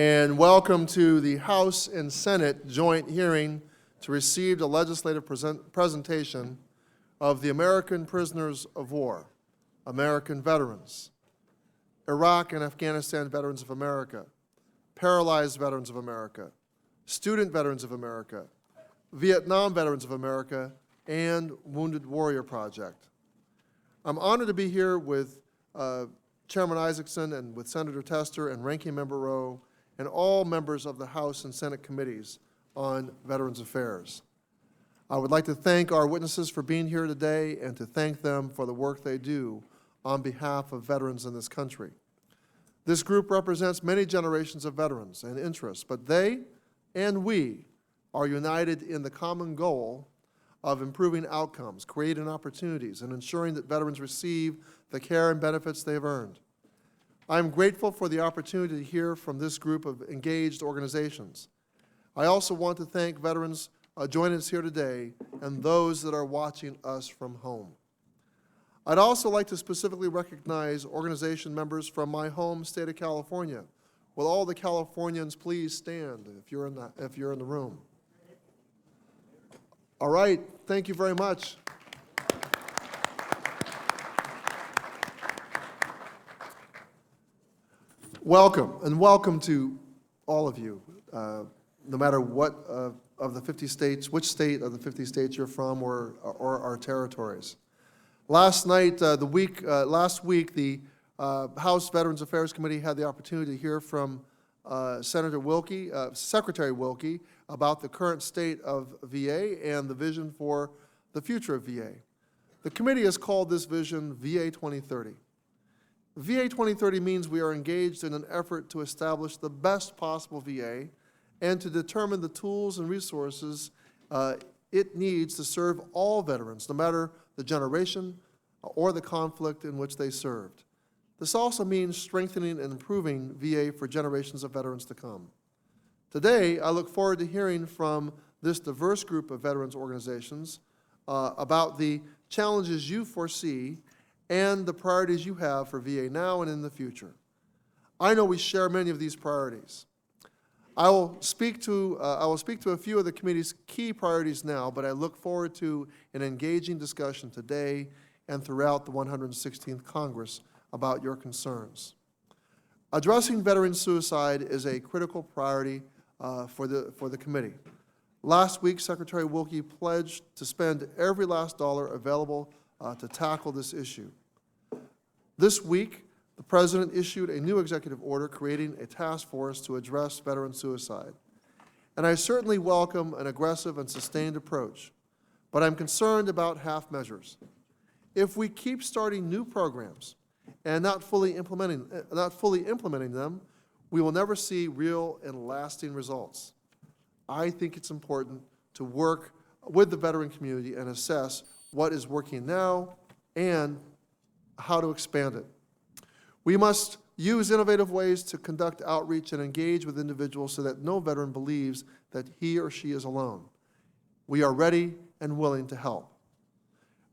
And welcome to the House and Senate joint hearing to receive the legislative presentation of the American Prisoners of War, American Veterans, Iraq and Afghanistan Veterans of America, Paralyzed Veterans of America, Student Veterans of America, Vietnam Veterans of America, and Wounded Warrior Project. I'm honored to be here with Chairman Isaacson and with Senator Tester and Ranking Member Rowe and all members of the House and Senate committees on Veterans Affairs. I would like to thank our witnesses for being here today and to thank them for the work they do on behalf of veterans in this country. This group represents many generations of veterans and interests, but they and we are united in the common goal of improving outcomes, creating opportunities, and ensuring that veterans receive the care and benefits they have earned. I am grateful for the opportunity to hear from this group of engaged organizations. I also want to thank veterans joining us here today and those that are watching us from home. I'd also like to specifically recognize organization members from my home state of California. Will all the Californians please stand if you're in the room? All right, thank you very much. Welcome, and welcome to all of you, no matter what of the 50 states, which state of the 50 states you're from or our territories. Last week, the House Veterans Affairs Committee had the opportunity to hear from Secretary Wilkie, about the current state of VA and the vision for the future of VA. The committee has called this vision VA 2030. VA 2030 means we are engaged in an effort to establish the best possible VA and to determine the tools and resources it needs to serve all veterans, no matter the generation or the conflict in which they served. This also means strengthening and improving VA for generations of veterans to come. Today, I look forward to hearing from this diverse group of veterans organizations about the challenges you foresee and the priorities you have for VA now and in the future. I know we share many of these priorities. I will speak to a few of the committee's key priorities now, but I look forward to an engaging discussion today and throughout the 116th Congress about your concerns. Addressing veteran suicide is a critical priority for the committee. Last week, Secretary Wilkie pledged to spend every last dollar available to tackle this issue. This week, the President issued a new executive order creating a task force to address veteran suicide. And I certainly welcome an aggressive and sustained approach, but I'm concerned about half measures. If we keep starting new programs and not fully implementing them, we will never see real and lasting results. I think it's important to work with the veteran community and assess what is working now and how to expand it. We must use innovative ways to conduct outreach and engage with individuals so that no veteran believes that he or she is alone. We are ready and willing to help.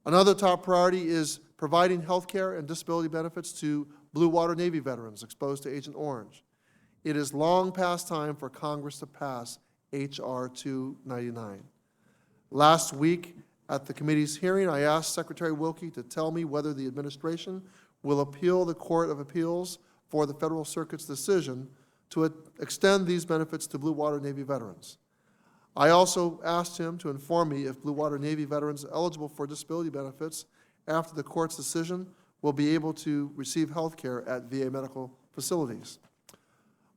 Another top priority is providing health care and disability benefits to Blue Water Navy veterans exposed to Agent Orange. It is long past time for Congress to pass H.R. 299. Last week at the committee's hearing, I asked Secretary Wilkie to tell me whether the administration will appeal the Court of Appeals for the Federal Circuit's decision to extend these benefits to Blue Water Navy veterans. I also asked him to inform me if Blue Water Navy veterans eligible for disability benefits after the court's decision will be able to receive health care at VA medical facilities.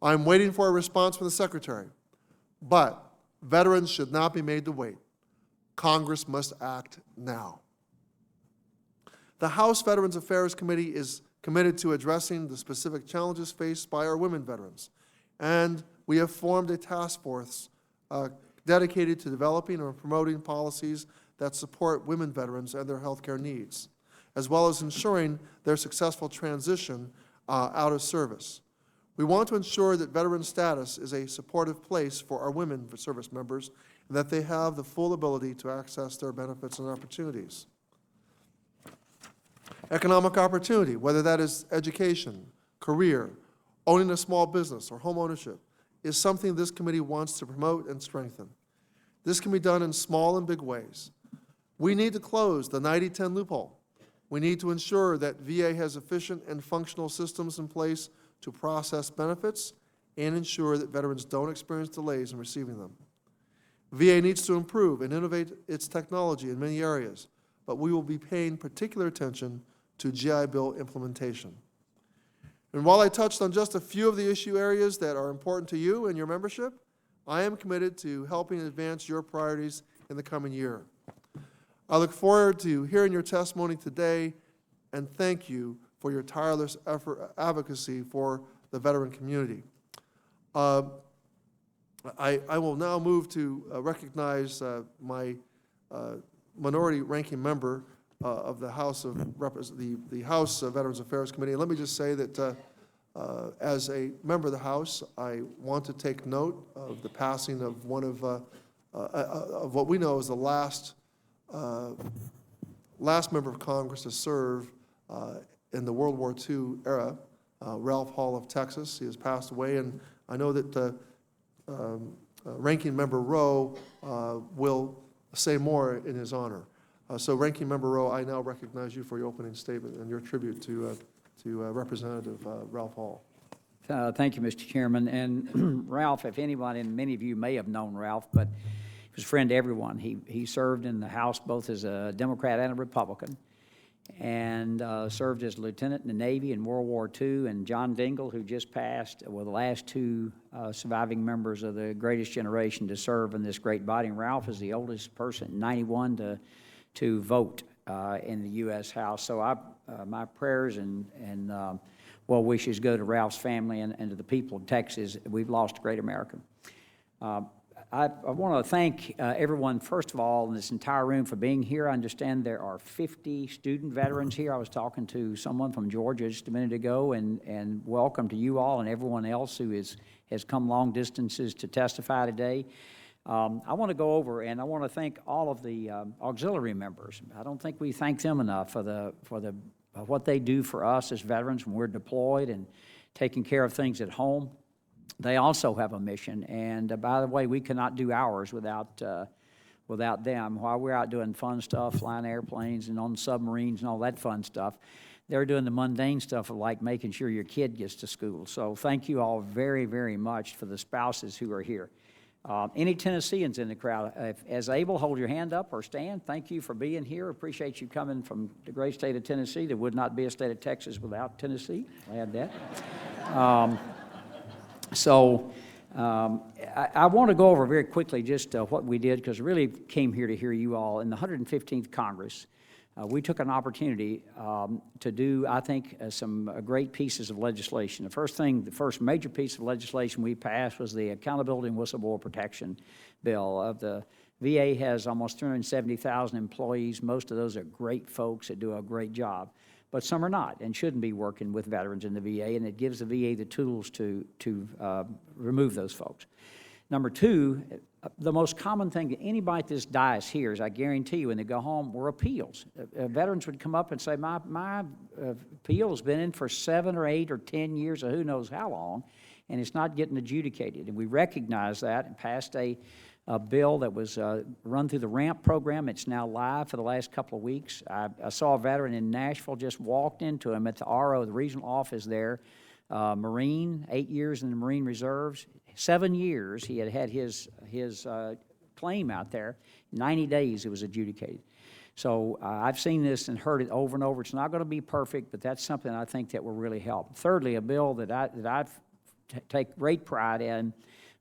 I'm waiting for a response from the Secretary, but veterans should not be made to wait. Congress must act now. The House Veterans Affairs Committee is committed to addressing the specific challenges faced by our women veterans, and we have formed a task force dedicated to developing and promoting policies that support women veterans and their health care needs, as well as ensuring their successful transition out of service. We want to ensure that veteran status is a supportive place for our women service members and that they have the full ability to access their benefits and opportunities. Economic opportunity, whether that is education, career, owning a small business, or home ownership, is something this committee wants to promote and strengthen. This can be done in small and big ways. We need to close the 90-10 loophole. We need to ensure that VA has efficient and functional systems in place to process benefits and ensure that veterans don't experience delays in receiving them. VA needs to improve and innovate its technology in many areas, but we will be paying particular attention to GI Bill implementation. And while I touched on just a few of the issue areas that are important to you and your membership, I am committed to helping advance your priorities in the coming year. I look forward to hearing your testimony today, and thank you for your tireless advocacy for the veteran community. I will now move to recognize my minority ranking member of the House of the House Veterans Affairs Committee. And let me just say that as a member of the House, I want to take note of the passing of one of what we know is the last member of Congress to serve in the World War II era, Ralph Hall of Texas. He has passed away, and I know that Ranking Member Rowe will say more in his honor. So Ranking Member Rowe, I now recognize you for your opening statement and your tribute to Representative Ralph Hall. Thank you, Mr. Chairman. And Ralph, if anyone, and many of you may have known Ralph, but he was a friend to everyone. He served in the House both as a Democrat and a Republican, and served as lieutenant in the Navy in World War II. And John Dingell, who just passed, were the last two surviving members of the greatest generation to serve in this great body. And Ralph is the oldest person, 91, to vote in the U.S. House. So my prayers and well wishes go to Ralph's family and to the people of Texas. We've lost a great American. I want to thank everyone, first of all, in this entire room for being here. I understand there are 50 student veterans here. I was talking to someone from Georgia just a minute ago, and welcome to you all and everyone else who has come long distances to testify today. I want to go over, and I want to thank all of the auxiliary members. I don't think we thank them enough for what they do for us as veterans when we're deployed and taking care of things at home. They also have a mission, and by the way, we cannot do ours without them. While we're out doing fun stuff, flying airplanes and on submarines and all that fun stuff, they're doing the mundane stuff of like making sure your kid gets to school. So thank you all very, very much for the spouses who are here. Any Tennesseans in the crowd, as able, hold your hand up or stand. Thank you for being here. Appreciate you coming from the great state of Tennessee. There would not be a state of Texas without Tennessee. I'll add that. I want to go over very quickly just what we did, because I really came here to hear you all. In the 115th Congress, we took an opportunity to do, I think, some great pieces of legislation. The first major piece of legislation we passed was the Accountability and Whistleblower Protection Bill. The VA has almost 370,000 employees. Most of those are great folks that do a great job. But some are not and shouldn't be working with veterans in the VA, and it gives the VA the tools to remove those folks. Number two, the most common thing that anybody at this dais hears, I guarantee you, when they go home, were appeals. Veterans would come up and say, my appeal has been in for 7 or 8 or 10 years or who knows how long, and it's not getting adjudicated. And we recognize that and passed a bill that was run through the RAMP program. It's now live for the last couple of weeks. I saw a veteran in Nashville, just walked into him at the RO, the regional office there, Marine, 8 years in the Marine Reserves, 7 years he had his claim out there. 90 days it was adjudicated. So I've seen this and heard it over and over. It's not going to be perfect, but that's something I think that will really help. Thirdly, a bill that I take great pride in,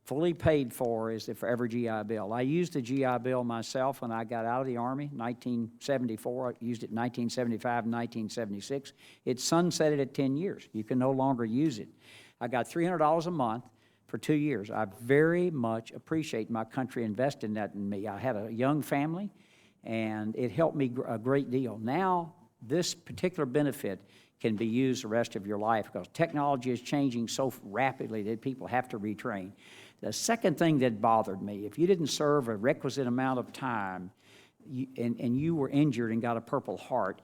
fully paid for, is the Forever GI Bill. I used the GI Bill myself when I got out of the Army, 1974. I used it in 1975 and 1976. It sunsetted at 10 years. You can no longer use it. I got $300 a month for 2 years. I very much appreciate my country investing that in me. I had a young family, and it helped me a great deal. Now, this particular benefit can be used the rest of your life because technology is changing so rapidly that people have to retrain. The second thing that bothered me, if you didn't serve a requisite amount of time and you were injured and got a Purple Heart,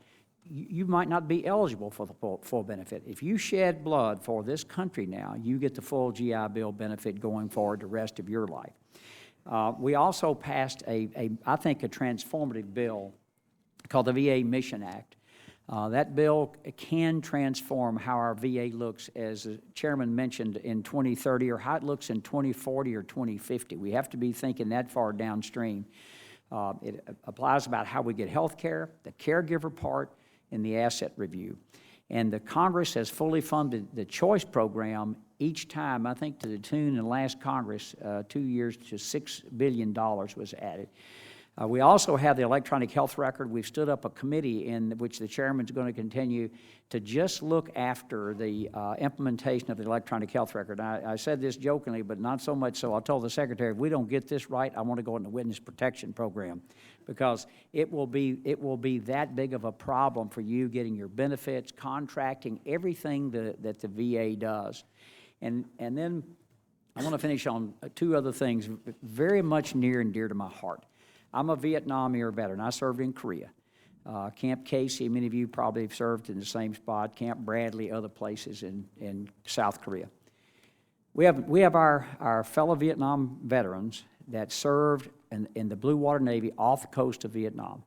you might not be eligible for the full benefit. If you shed blood for this country now, you get the full GI Bill benefit going forward the rest of your life. We also passed I think, a transformative bill called the VA Mission Act. That bill can transform how our VA looks, as the chairman mentioned, in 2030, or how it looks in 2040 or 2050. We have to be thinking that far downstream. It applies about how we get health care, the caregiver part, and the asset review. And the Congress has fully funded the choice program each time, I think to the tune in the last Congress, 2 years to $6 billion was added. We also have the electronic health record. We've stood up a committee in which the chairman's going to continue to just look after the implementation of the electronic health record. I said this jokingly, but not so much so. I told the secretary, if we don't get this right, I want to go in the witness protection program, because it will be that big of a problem for you getting your benefits, contracting, everything that the VA does. And then I want to finish on two other things very much near and dear to my heart. I'm a Vietnam-era veteran. I served in Korea. Camp Casey, many of you probably have served in the same spot, Camp Bradley, other places in South Korea. We have our fellow Vietnam veterans that served in the Blue Water Navy off the coast of Vietnam.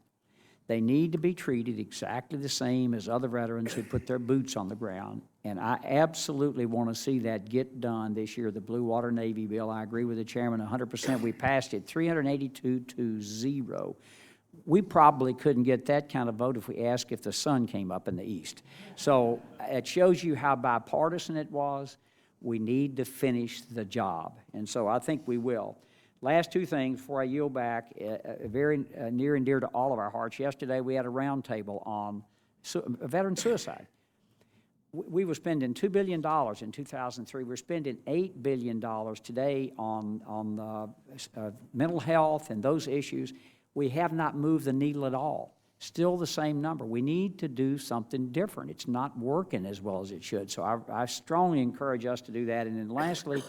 They need to be treated exactly the same as other veterans who put their boots on the ground, and I absolutely want to see that get done this year, the Blue Water Navy bill. I agree with the chairman 100%. We passed it 382-0. We probably couldn't get that kind of vote if we asked if the sun came up in the east. So it shows you how bipartisan it was. We need to finish the job, and so I think we will. Last two things before I yield back, very near and dear to all of our hearts. Yesterday we had a roundtable on veteran suicide. We were spending $2 billion in 2003. We're spending $8 billion today on mental health and those issues. We have not moved the needle at all. Still the same number. We need to do something different. It's not working as well as it should. So I strongly encourage us to do that. And then lastly,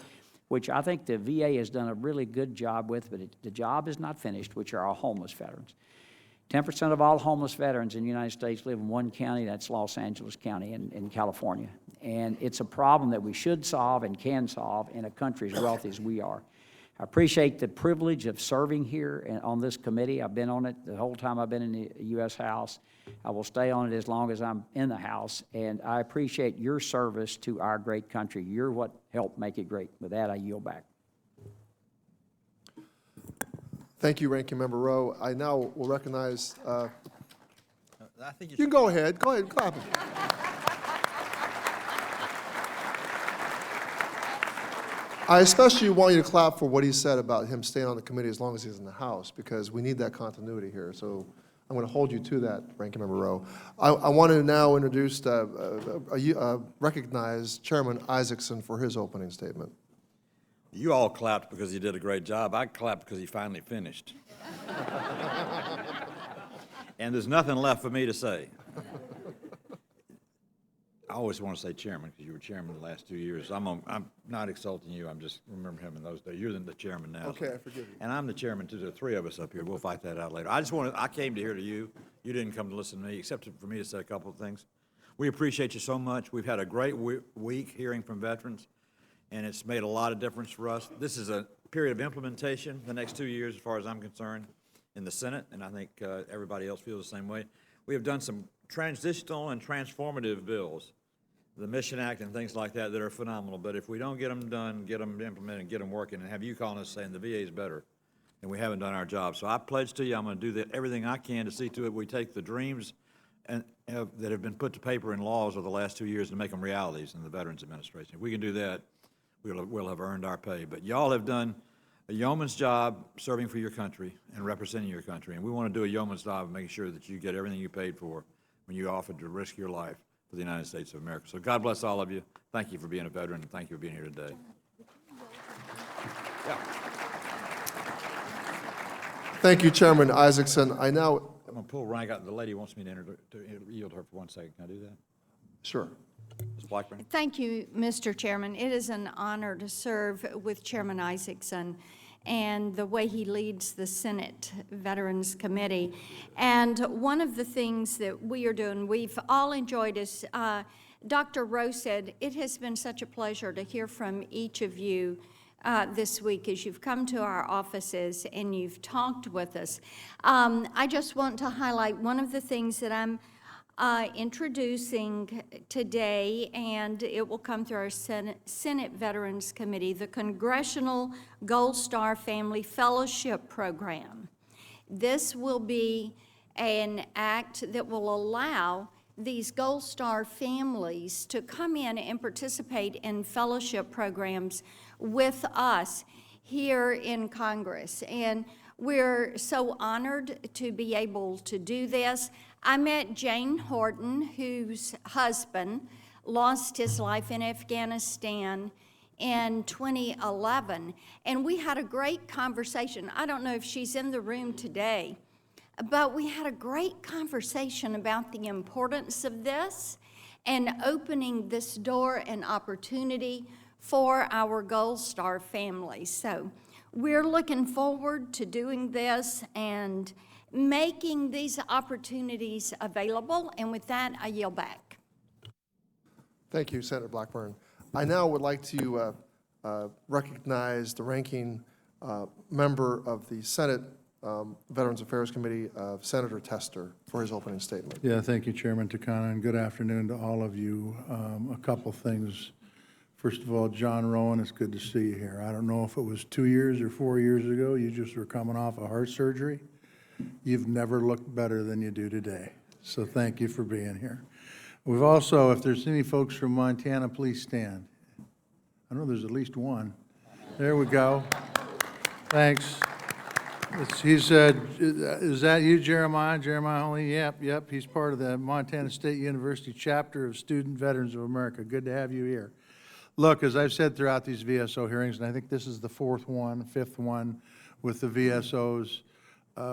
which I think the VA has done a really good job with, but the job is not finished, which are our homeless veterans. 10% of all homeless veterans in the United States live in one county, that's Los Angeles County in California. And it's a problem that we should solve and can solve in a country as wealthy as we are. I appreciate the privilege of serving here on this committee. I've been on it the whole time I've been in the U.S. House. I will stay on it as long as I'm in the House, and I appreciate your service to our great country. You're what helped make it great. With that, I yield back. Thank you, Ranking Member Rowe. I now will recognize, I think you can go ahead, clap it. I especially want you to clap for what he said about him staying on the committee as long as he's in the House, because we need that continuity here. So I'm going to hold you to that, Ranking Member Rowe. I want to now introduce, recognize Chairman Isaacson for his opening statement. You all clapped because he did a great job. I clapped because he finally finished. And there's nothing left for me to say. I always want to say chairman because you were chairman the last 2 years. I'm not insulting you. I'm just remember him in those days. You're the chairman now. Okay, so. I forgive you. And I'm the chairman too. There are three of us up here. We'll fight that out later. I came to here to you. You didn't come to listen to me, except for me to say a couple of things. We appreciate you so much. We've had a great week hearing from veterans, and it's made a lot of difference for us. This is a period of implementation the next 2 years, as far as I'm concerned, in the Senate, and I think everybody else feels the same way. We have done some transitional and transformative bills, the Mission Act and things like that are phenomenal, but if we don't get them done, get them implemented, get them working, and have you calling us saying the VA is better, then we haven't done our job. So I pledge to you I'm going to do everything I can to see to it we take the dreams that have been put to paper in laws over the last 2 years and make them realities in the Veterans Administration. If we can do that, we'll have earned our pay. But y'all have done a yeoman's job serving for your country and representing your country, and we want to do a yeoman's job of making sure that you get everything you paid for when you offered to risk your life for the United States of America. So God bless all of you. Thank you for being a veteran, and thank you for being here today. Yeah. Thank you, Chairman Isaacson. I'm going to pull rank out. The lady wants me to yield her for 1 second. Can I do that? Sure. Ms. Blackburn? Thank you, Mr. Chairman. It is an honor to serve with Chairman Isaacson. and the way he leads the Senate Veterans Committee. And one of the things that we are doing, we've all enjoyed, is Dr. Rowe said, it has been such a pleasure to hear from each of you this week as you've come to our offices and you've talked with us. I just want to highlight one of the things that I'm introducing today, and it will come through our Senate Veterans Committee, the Congressional Gold Star Family Fellowship Program. This will be an act that will allow these Gold Star families to come in and participate in fellowship programs with us here in Congress. And we're so honored to be able to do this. I met Jane Horton, whose husband lost his life in Afghanistan in 2011, and we had a great conversation. I don't know if she's in the room today, but we had a great conversation about the importance of this and opening this door and opportunity for our Gold Star families. So we're looking forward to doing this and making these opportunities available. And with that, I yield back. Thank you, Senator Blackburn. I now would like to recognize the ranking member of the Senate Veterans Affairs Committee, Senator Tester, for his opening statement. Yeah, thank you, Chairman Takana, and good afternoon to all of you. A couple things. First of all, John Rowan, it's good to see you here. I don't know if it was 2 years or 4 years ago, you just were coming off a heart surgery. You've never looked better than you do today. So thank you for being here. We've also, if there's any folks from Montana, please stand. I know there's at least one. There we go. Thanks. He said, is that you, Jeremiah? Jeremiah Holly? Yep. He's part of the Montana State University chapter of Student Veterans of America. Good to have you here. Look, as I've said throughout these VSO hearings, and I think this is the fifth one with the VSOs,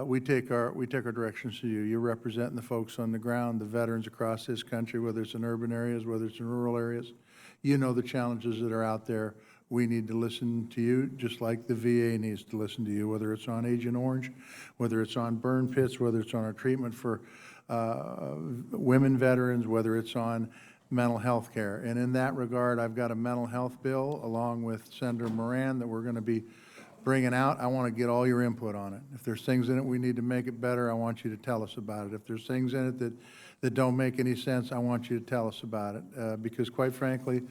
we take our directions to you. You're representing the folks on the ground, the veterans across this country, whether it's in urban areas, whether it's in rural areas. You know the challenges that are out there. We need to listen to you, just like the VA needs to listen to you, whether it's on Agent Orange, whether it's on burn pits, whether it's on our treatment for women veterans, whether it's on mental health care. And in that regard, I've got a mental health bill along with Senator Moran that we're going to be bringing out. I want to get all your input on it. If there's things in it we need to make it better, I want you to tell us about it. If there's things in it that don't make any sense, I want you to tell us about it. Because quite frankly,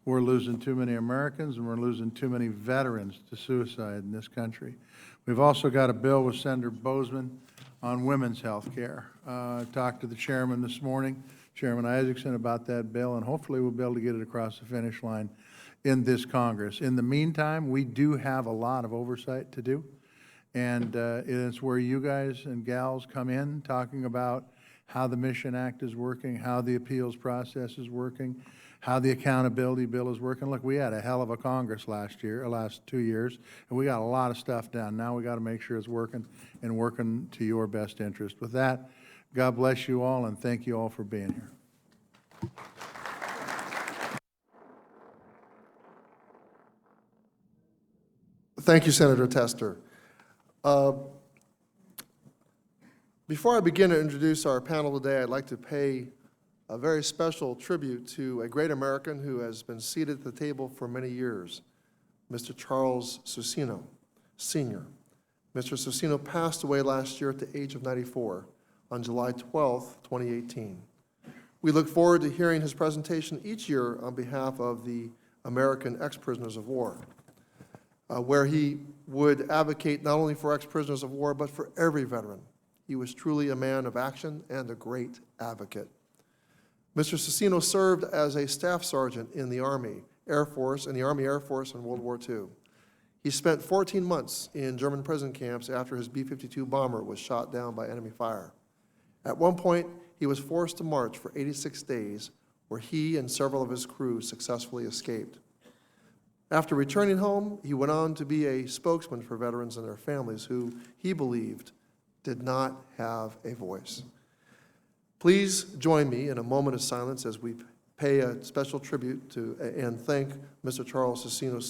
we're losing too many Americans and we're losing too many veterans to suicide in this country. We've also got a bill with Senator Bozeman on women's health care. I talked to the chairman this morning, Chairman Isaacson, about that bill, and hopefully we'll be able to get it across the finish line in this Congress. In the meantime, we do have a lot of oversight to do, and it's where you guys and gals come in talking about how the Mission Act is working, how the appeals process is working, how the accountability bill is working. Look, we had a hell of a Congress last 2 years, and we got a lot of stuff done. Now we got to make sure it's working and working to your best interest. With that, God bless you all, and thank you all for being here. Thank you, Senator Tester. Before I begin to introduce our panel today, I'd like to pay a very special tribute to a great American who has been seated at the table for many years, Mr. Charles Susino, Sr. Mr. Susino passed away last year at the age of 94 on July 12, 2018. We look forward to hearing his presentation each year on behalf of the American ex-prisoners of war, where he would advocate not only for ex-prisoners of war, but for every veteran. He was truly a man of action and a great advocate. Mr. Susino served as a staff sergeant in the Army Air Force, in World War II. He spent 14 months in German prison camps after his B-52 bomber was shot down by enemy fire. At one point, he was forced to march for 86 days, where he and several of his crew successfully escaped. After returning home, he went on to be a spokesman for veterans and their families who, he believed, did not have a voice. Please join me in a moment of silence as we pay a special tribute to and thank Mr. Charles Cicino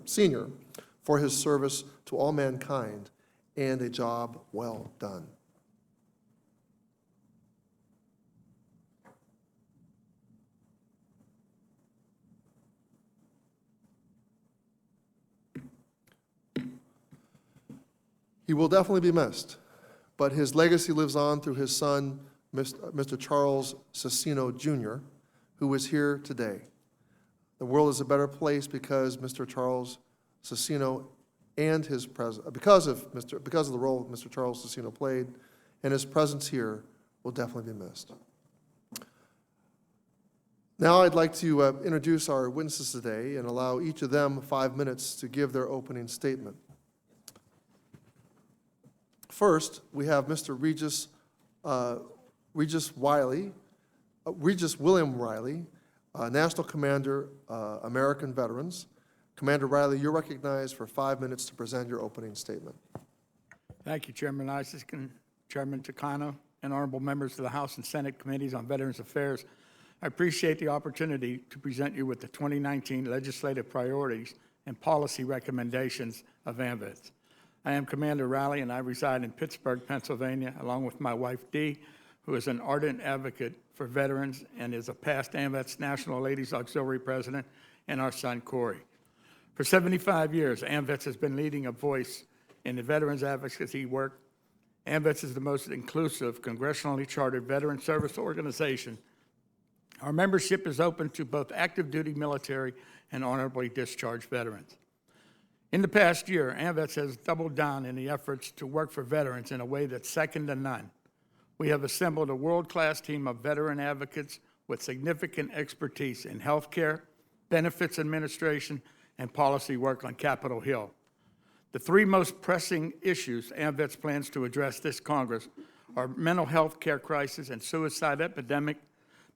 Sr. for his service to all mankind and a job well done. He will definitely be missed, but his legacy lives on through his son, Mr. Charles Cicino Jr., who is here today. The world is a better place because Mr. Charles Cicino and because of the role Mr. Charles Cicino played, and his presence here will definitely be missed. Now I'd like to introduce our witnesses today and allow each of them 5 minutes to give their opening statement. First, we have Mr. Regis William Riley, National Commander, American Veterans. Commander Riley, you're recognized for 5 minutes to present your opening statement. Thank you, Chairman Isaacson, Chairman Takano, and honorable members of the House and Senate Committees on Veterans Affairs. I appreciate the opportunity to present you with the 2019 legislative priorities and policy recommendations of AMVETS. I am Commander Riley, and I reside in Pittsburgh, Pennsylvania, along with my wife, Dee, who is an ardent advocate for veterans and is a past AMVETS National Ladies Auxiliary President, and our son, Corey. For 75 years, AMVETS has been leading a voice in the veterans advocacy work. AMVETS is the most inclusive, congressionally chartered veteran service organization. Our membership is open to both active duty military and honorably discharged veterans. In the past year, AMVETS has doubled down in the efforts to work for veterans in a way that's second to none. We have assembled a world-class team of veteran advocates with significant expertise in healthcare, benefits administration, and policy work on Capitol Hill. The three most pressing issues AMVETS plans to address this Congress are mental health care crisis and suicide epidemic,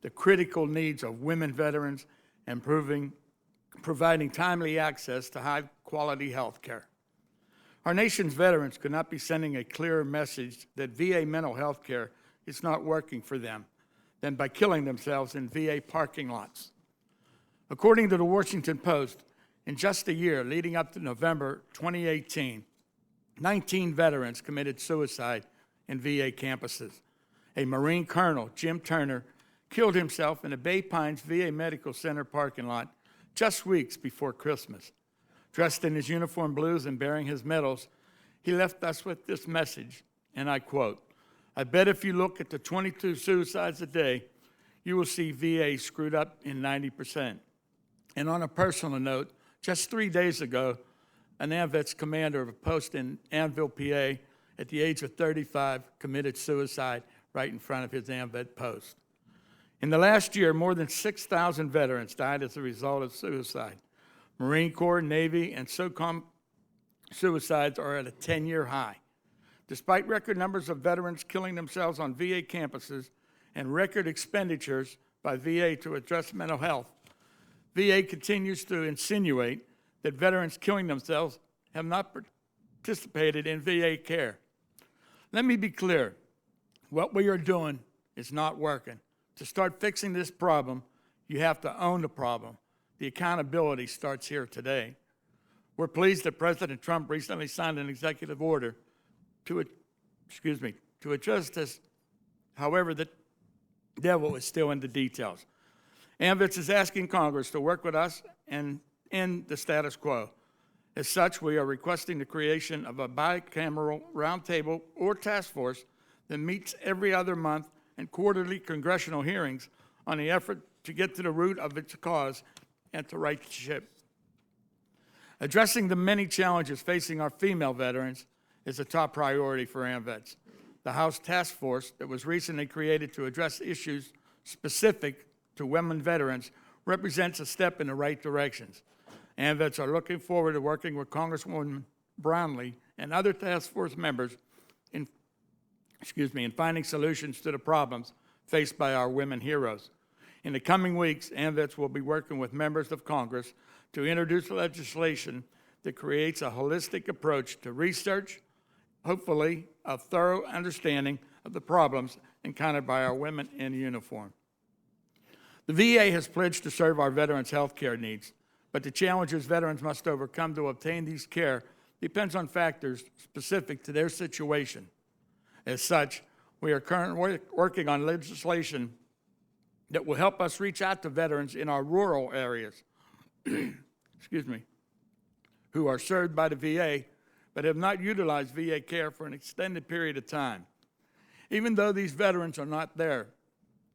the critical needs of women veterans, and providing timely access to high-quality health care. Our nation's veterans could not be sending a clearer message that VA mental health care is not working for them than by killing themselves in VA parking lots. According to the Washington Post, in just a year leading up to November 2018, 19 veterans committed suicide in VA campuses. A Marine Colonel, Jim Turner, killed himself in a Bay Pines VA Medical Center parking lot just weeks before Christmas. Dressed in his uniform blues and bearing his medals, he left us with this message, and I quote, "I bet if you look at the 22 suicides a day, you will see VA screwed up in 90%. And on a personal note, just 3 days ago, an AMVETS commander of a post in Annville, PA, at the age of 35, committed suicide right in front of his AMVET post. In the last year, more than 6,000 veterans died as a result of suicide. Marine Corps, Navy, and SOCOM suicides are at a 10-year high. Despite record numbers of veterans killing themselves on VA campuses and record expenditures by VA to address mental health, VA continues to insinuate that veterans killing themselves have not participated in VA care. Let me be clear. What we are doing is not working. To start fixing this problem, you have to own the problem. The accountability starts here today. We're pleased that President Trump recently signed an executive order to address this. However, the devil is still in the details. AMVETS is asking Congress to work with us and end the status quo. As such, we are requesting the creation of a bicameral roundtable or task force that meets every other month and quarterly congressional hearings on the effort to get to the root of its cause and to right the ship. Addressing the many challenges facing our female veterans is a top priority for AMVETS. The House task force that was recently created to address issues specific to women veterans represents a step in the right directions. AMVETS are looking forward to working with Congresswoman Brownlee and other task force members in finding solutions to the problems faced by our women heroes. In the coming weeks, AMVETS will be working with members of Congress to introduce legislation that creates a holistic approach to research, hopefully a thorough understanding of the problems encountered by our women in uniform. The VA has pledged to serve our veterans' health care needs, but the challenges veterans must overcome to obtain these care depends on factors specific to their situation. As such, we are currently working on legislation that will help us reach out to veterans in our rural areas, excuse me, who are served by the VA but have not utilized VA care for an extended period of time. Even though these veterans are not there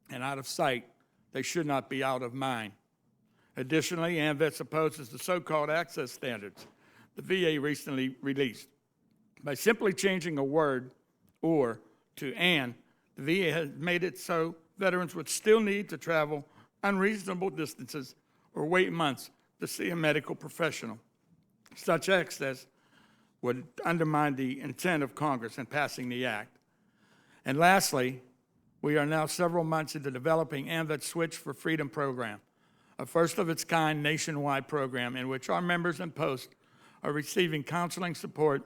and out of sight, they should not be out of mind. Additionally, AMVETS opposes the so-called access standards the VA recently released. By simply changing a word, or, to and, the VA has made it so veterans would still need to travel unreasonable distances or wait months to see a medical professional. Such access would undermine the intent of Congress in passing the act. And lastly, we are now several months into developing AMVETS Switch for Freedom program, a first-of-its-kind nationwide program in which our members and posts are receiving counseling support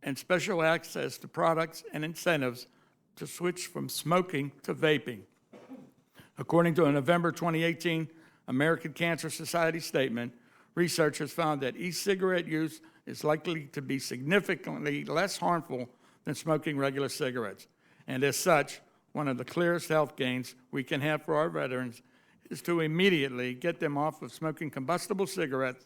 and special access to products and incentives to switch from smoking to vaping. According to a November 2018 American Cancer Society statement, researchers found that e-cigarette use is likely to be significantly less harmful than smoking regular cigarettes. And as such, one of the clearest health gains we can have for our veterans is to immediately get them off of smoking combustible cigarettes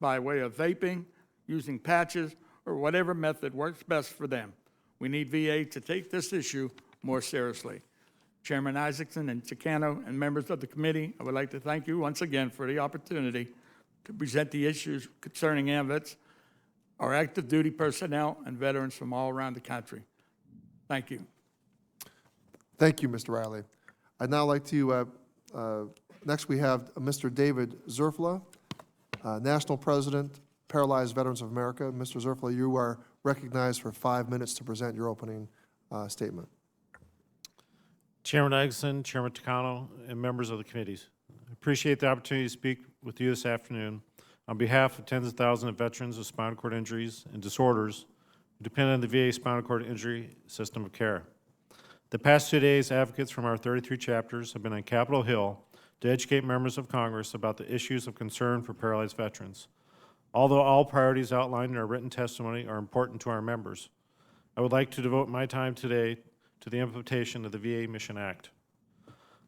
by way of vaping, using patches, or whatever method works best for them. We need VA to take this issue more seriously. Chairman Isaacson and Takano and members of the committee, I would like to thank you once again for the opportunity to present the issues concerning AMVETS, our active duty personnel, and veterans from all around the country. Thank you. Thank you, Mr. Riley. I'd now like to, next we have Mr. David Zerfla, National President, Paralyzed Veterans of America. Mr. Zerfla, you are recognized for 5 minutes to present your opening statement. Chairman Isaacson, Chairman Takano, and members of the committees. I appreciate the opportunity to speak with you this afternoon on behalf of tens of thousands of veterans with spinal cord injuries and disorders who depend on the VA spinal cord injury system of care. The past 2 days, advocates from our 33 chapters have been on Capitol Hill to educate members of Congress about the issues of concern for paralyzed veterans. Although all priorities outlined in our written testimony are important to our members, I would like to devote my time today to the implementation of the VA Mission Act.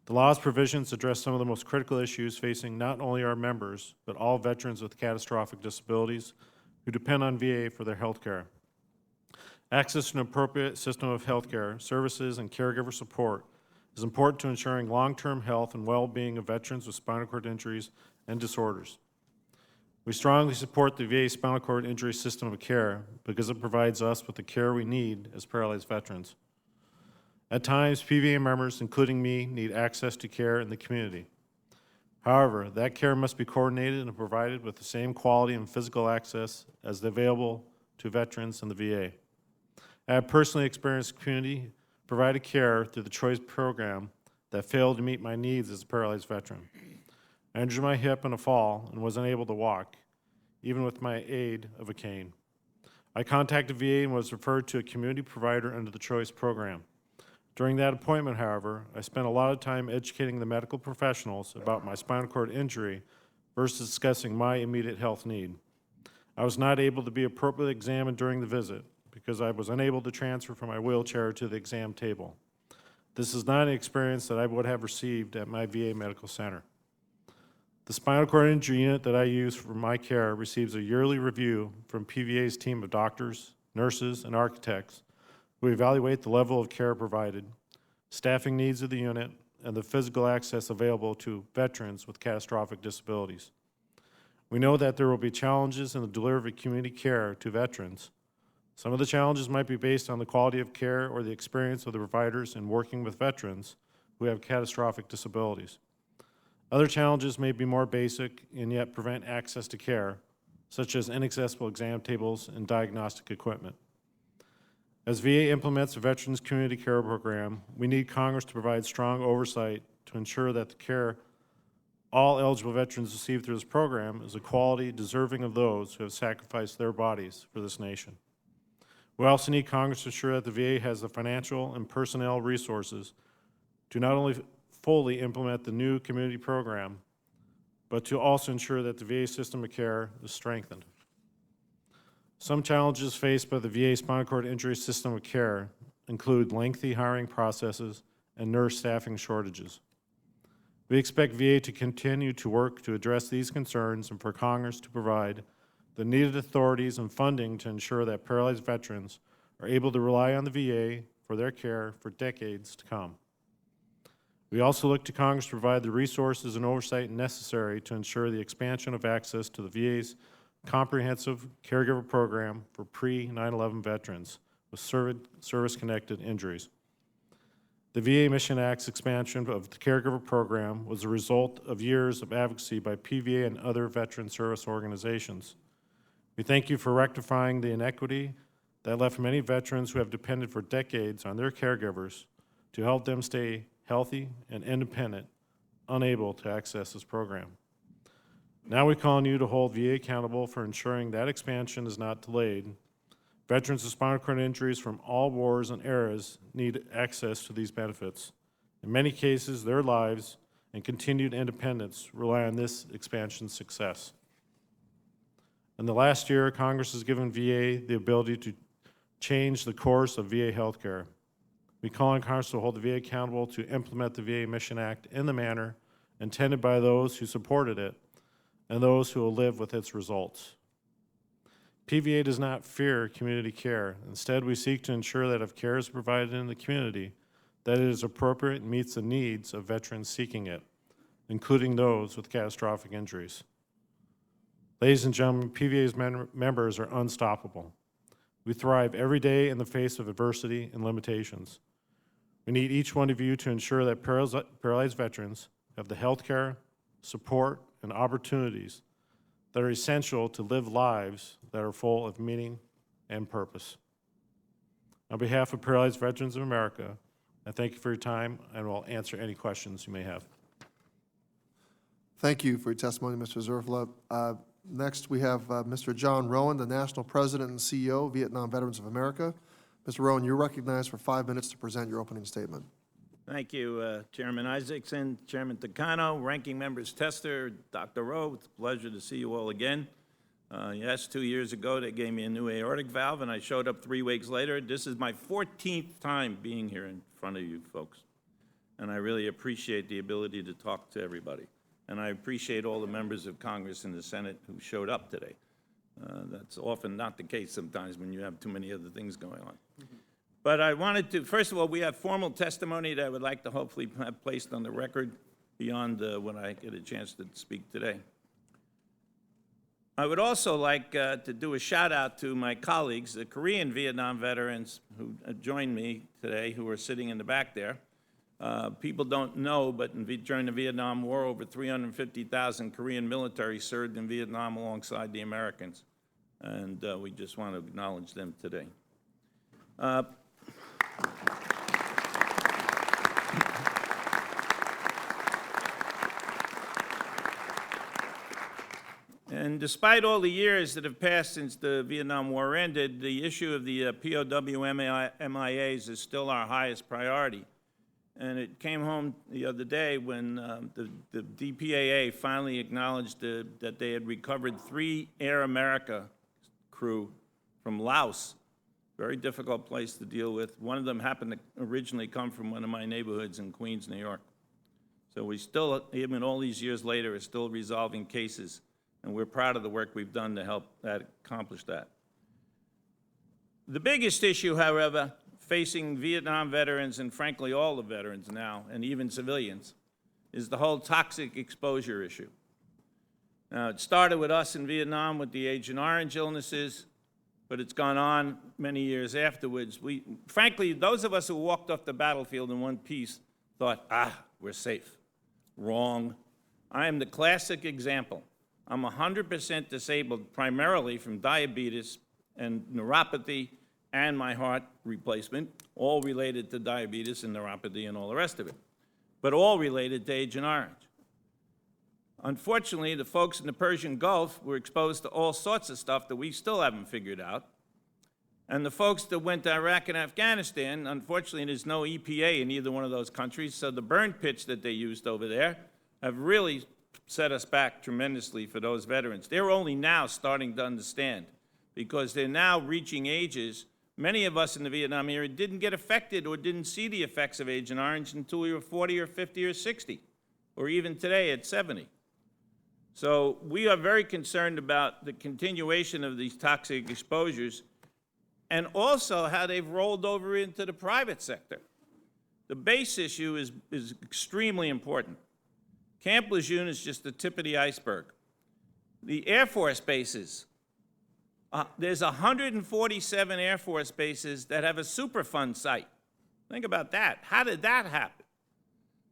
The law's provisions address some of the most critical issues facing not only our members, but all veterans with catastrophic disabilities who depend on VA for their health care. Access to an appropriate system of health care, services, and caregiver support is important to ensuring long-term health and well-being of veterans with spinal cord injuries and disorders. We strongly support the VA spinal cord injury system of care because it provides us with the care we need as paralyzed veterans. At times, PVA members, including me, need access to care in the community. However, that care must be coordinated and provided with the same quality and physical access as available to veterans in the VA. I have personally experienced community-provided care through the CHOICE program that failed to meet my needs as a paralyzed veteran. I injured my hip in a fall and was unable to walk, even with my aid of a cane. I contacted VA and was referred to a community provider under the CHOICE program. During that appointment, however, I spent a lot of time educating the medical professionals about my spinal cord injury versus discussing my immediate health need. I was not able to be appropriately examined during the visit because I was unable to transfer from my wheelchair to the exam table. This is not an experience that I would have received at my VA medical center. The spinal cord injury unit that I use for my care receives a yearly review from PVA's team of doctors, nurses, and architects who evaluate the level of care provided, staffing needs of the unit, and the physical access available to veterans with catastrophic disabilities. We know that there will be challenges in the delivery of community care to veterans. Some of the challenges might be based on the quality of care or the experience of the providers in working with veterans who have catastrophic disabilities. Other challenges may be more basic and yet prevent access to care, such as inaccessible exam tables and diagnostic equipment. As VA implements a Veterans Community Care Program, we need Congress to provide strong oversight to ensure that the care all eligible veterans receive through this program is a quality deserving of those who have sacrificed their bodies for this nation. We also need Congress to ensure that the VA has the financial and personnel resources to not only fully implement the new community program, but to also ensure that the VA system of care is strengthened. Some challenges faced by the VA spinal cord injury system of care include lengthy hiring processes and nurse staffing shortages. We expect VA to continue to work to address these concerns and for Congress to provide the needed authorities and funding to ensure that paralyzed veterans are able to rely on the VA for their care for decades to come. We also look to Congress to provide the resources and oversight necessary to ensure the expansion of access to the VA's comprehensive caregiver program for pre-9/11 veterans with service-connected injuries. The VA Mission Act's expansion of the caregiver program was a result of years of advocacy by PVA and other veteran service organizations. We thank you for rectifying the inequity that left many veterans who have depended for decades on their caregivers to help them stay healthy and independent, unable to access this program. Now we call on you to hold VA accountable for ensuring that expansion is not delayed. Veterans with spinal cord injuries from all wars and eras need access to these benefits. In many cases, their lives and continued independence rely on this expansion's success. In the last year, Congress has given VA the ability to change the course of VA healthcare. We call on Congress to hold the VA accountable to implement the VA Mission Act in the manner intended by those who supported it and those who will live with its results. PVA does not fear community care. Instead, we seek to ensure that if care is provided in the community, that it is appropriate and meets the needs of veterans seeking it, including those with catastrophic injuries. Ladies and gentlemen, PVA's members are unstoppable. We thrive every day in the face of adversity and limitations. We need each one of you to ensure that paralyzed veterans have the health care, support, and opportunities that are essential to live lives that are full of meaning and purpose. On behalf of Paralyzed Veterans of America, I thank you for your time and will answer any questions you may have. Thank you for your testimony, Mr. Zerfla. Next, we have Mr. John Rowan, the National President and CEO of Vietnam Veterans of America. Mr. Rowan, you're recognized for 5 minutes to present your opening statement. Thank you, Chairman Isaacson, Chairman Takano, Ranking Members Tester, Dr. Rowe. It's a pleasure to see you all again. Yes, 2 years ago, they gave me a new aortic valve, and I showed up 3 weeks later. This is my 14th time being here in front of you folks, and I really appreciate the ability to talk to everybody. And I appreciate all the members of Congress and the Senate who showed up today. That's often not the case sometimes when you have too many other things going on. But I wanted to, first of all, we have formal testimony that I would like to hopefully have placed on the record beyond when I get a chance to speak today. I would also like to do a shout out to my colleagues, the Korean Vietnam veterans who joined me today, who are sitting in the back there. People don't know, but during the Vietnam War, over 350,000 Korean military served in Vietnam alongside the Americans. And we just want to acknowledge them today. And despite all the years that have passed since the Vietnam War ended, the issue of the POW MIAs is still our highest priority. And it came home the other day when the DPAA finally acknowledged that they had recovered 3 Air America crew from Laos. Very difficult place to deal with. One of them happened to originally come from one of my neighborhoods in Queens, New York. So we still, even all these years later, are still resolving cases. And we're proud of the work we've done to help accomplish that. The biggest issue, however, facing Vietnam veterans, and frankly all the veterans now, and even civilians, is the whole toxic exposure issue. Now, it started with us in Vietnam with the Agent Orange illnesses, but it's gone on many years afterwards. Frankly, those of us who walked off the battlefield in one piece thought, we're safe. Wrong. I am the classic example. I'm 100% disabled primarily from diabetes and neuropathy and my heart replacement, all related to diabetes and neuropathy and all the rest of it, but all related to Agent Orange. Unfortunately, the folks in the Persian Gulf were exposed to all sorts of stuff that we still haven't figured out, And the folks that went to Iraq and Afghanistan, unfortunately, there's no EPA in either one of those countries, so the burn pits that they used over there have really set us back tremendously for those veterans. They're only now starting to understand, because they're now reaching ages. Many of us in the Vietnam era didn't get affected or didn't see the effects of Agent Orange until we were 40 or 50 or 60, or even today at 70. So we are very concerned about the continuation of these toxic exposures, and also how they've rolled over into the private sector. The base issue is extremely important. Camp Lejeune is just the tip of the iceberg. The Air Force bases, there's 147 Air Force bases that have a Superfund site. Think about that. How did that happen?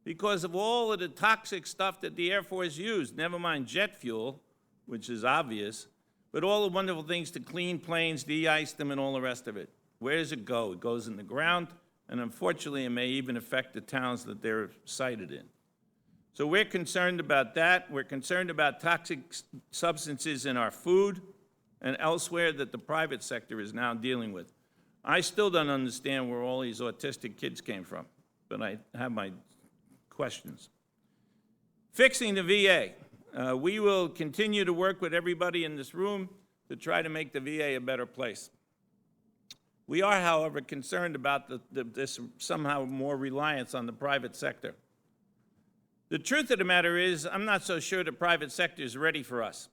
Because of all of the toxic stuff that the Air Force used, never mind jet fuel, which is obvious, but all the wonderful things to clean planes, de-ice them, and all the rest of it. Where does it go? It goes in the ground, and unfortunately, it may even affect the towns that they're sited in. So we're concerned about that. We're concerned about toxic substances in our food and elsewhere that the private sector is now dealing with. I still don't understand where all these autistic kids came from, but I have my questions. Fixing the VA. We will continue to work with everybody in this room to try to make the VA a better place. We are, however, concerned about this somehow more reliance on the private sector. The truth of the matter is, I'm not so sure the private sector is ready for us.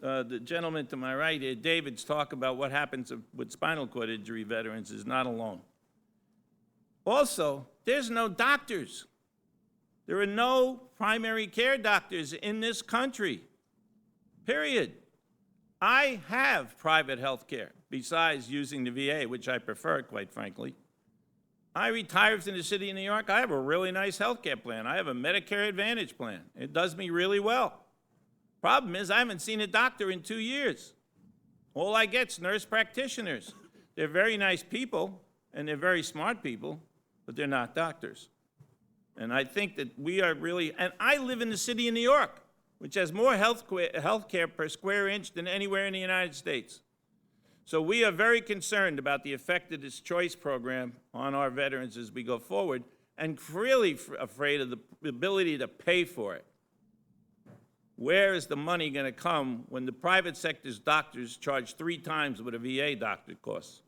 The gentleman to my right here, David's talk about what happens with spinal cord injury veterans is not alone. Also, there's no doctors. There are no primary care doctors in this country, period. I have private health care besides using the VA, which I prefer, quite frankly. I retired from the city of New York. I have a really nice health care plan. I have a Medicare Advantage plan. It does me really well. Problem is, I haven't seen a doctor in 2 years. All I get's nurse practitioners. They're very nice people, and they're very smart people, but they're not doctors. And I think that we are really, and I live in the city of New York, which has more health care per square inch than anywhere in the United States. So we are very concerned about the effect of this choice program on our veterans as we go forward, and really afraid of the ability to pay for it. Where is the money going to come when the private sector's doctors charge 3 times what a VA doctor costs?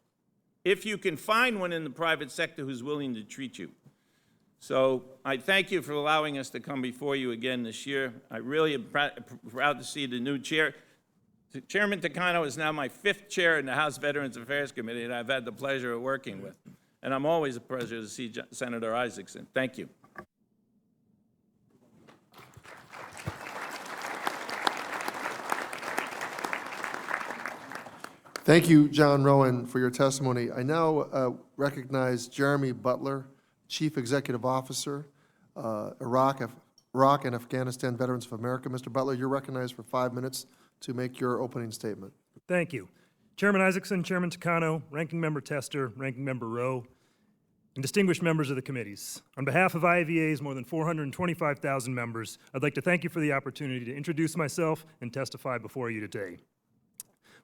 If you can find one in the private sector who's willing to treat you. So I thank you for allowing us to come before you again this year. I really am proud to see the new chair. Chairman Takano is now my 5th chair in the House Veterans Affairs Committee, and I've had the pleasure of working with. And I'm always a pleasure to see Senator Isaacson. Thank you. Thank you, John Rowan, for your testimony. I now recognize Jeremy Butler, Chief Executive Officer, Iraq and Afghanistan Veterans of America. Mr. Butler, you're recognized for 5 minutes to make your opening statement. Thank you. Chairman Isaacson, Chairman Takano, Ranking Member Tester, Ranking Member Rowe, and distinguished members of the committees. On behalf of IAVA's more than 425,000 members, I'd like to thank you for the opportunity to introduce myself and testify before you today.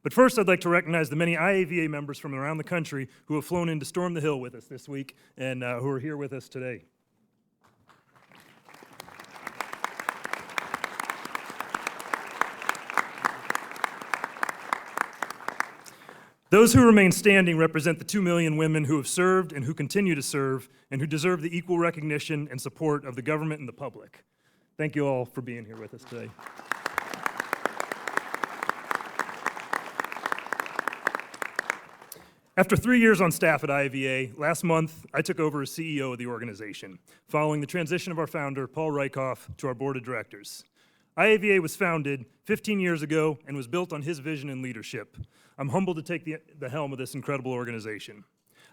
But first, I'd like to recognize the many IAVA members from around the country who have flown in to storm the Hill with us this week and who are here with us today. Those who remain standing represent the 2 million women who have served and who continue to serve and who deserve the equal recognition and support of the government and the public. Thank you all for being here with us today. After 3 years on staff at IAVA, last month I took over as CEO of the organization, following the transition of our founder, Paul Reichoff, to our board of directors. IAVA was founded 15 years ago and was built on his vision and leadership. I'm humbled to take the helm of this incredible organization.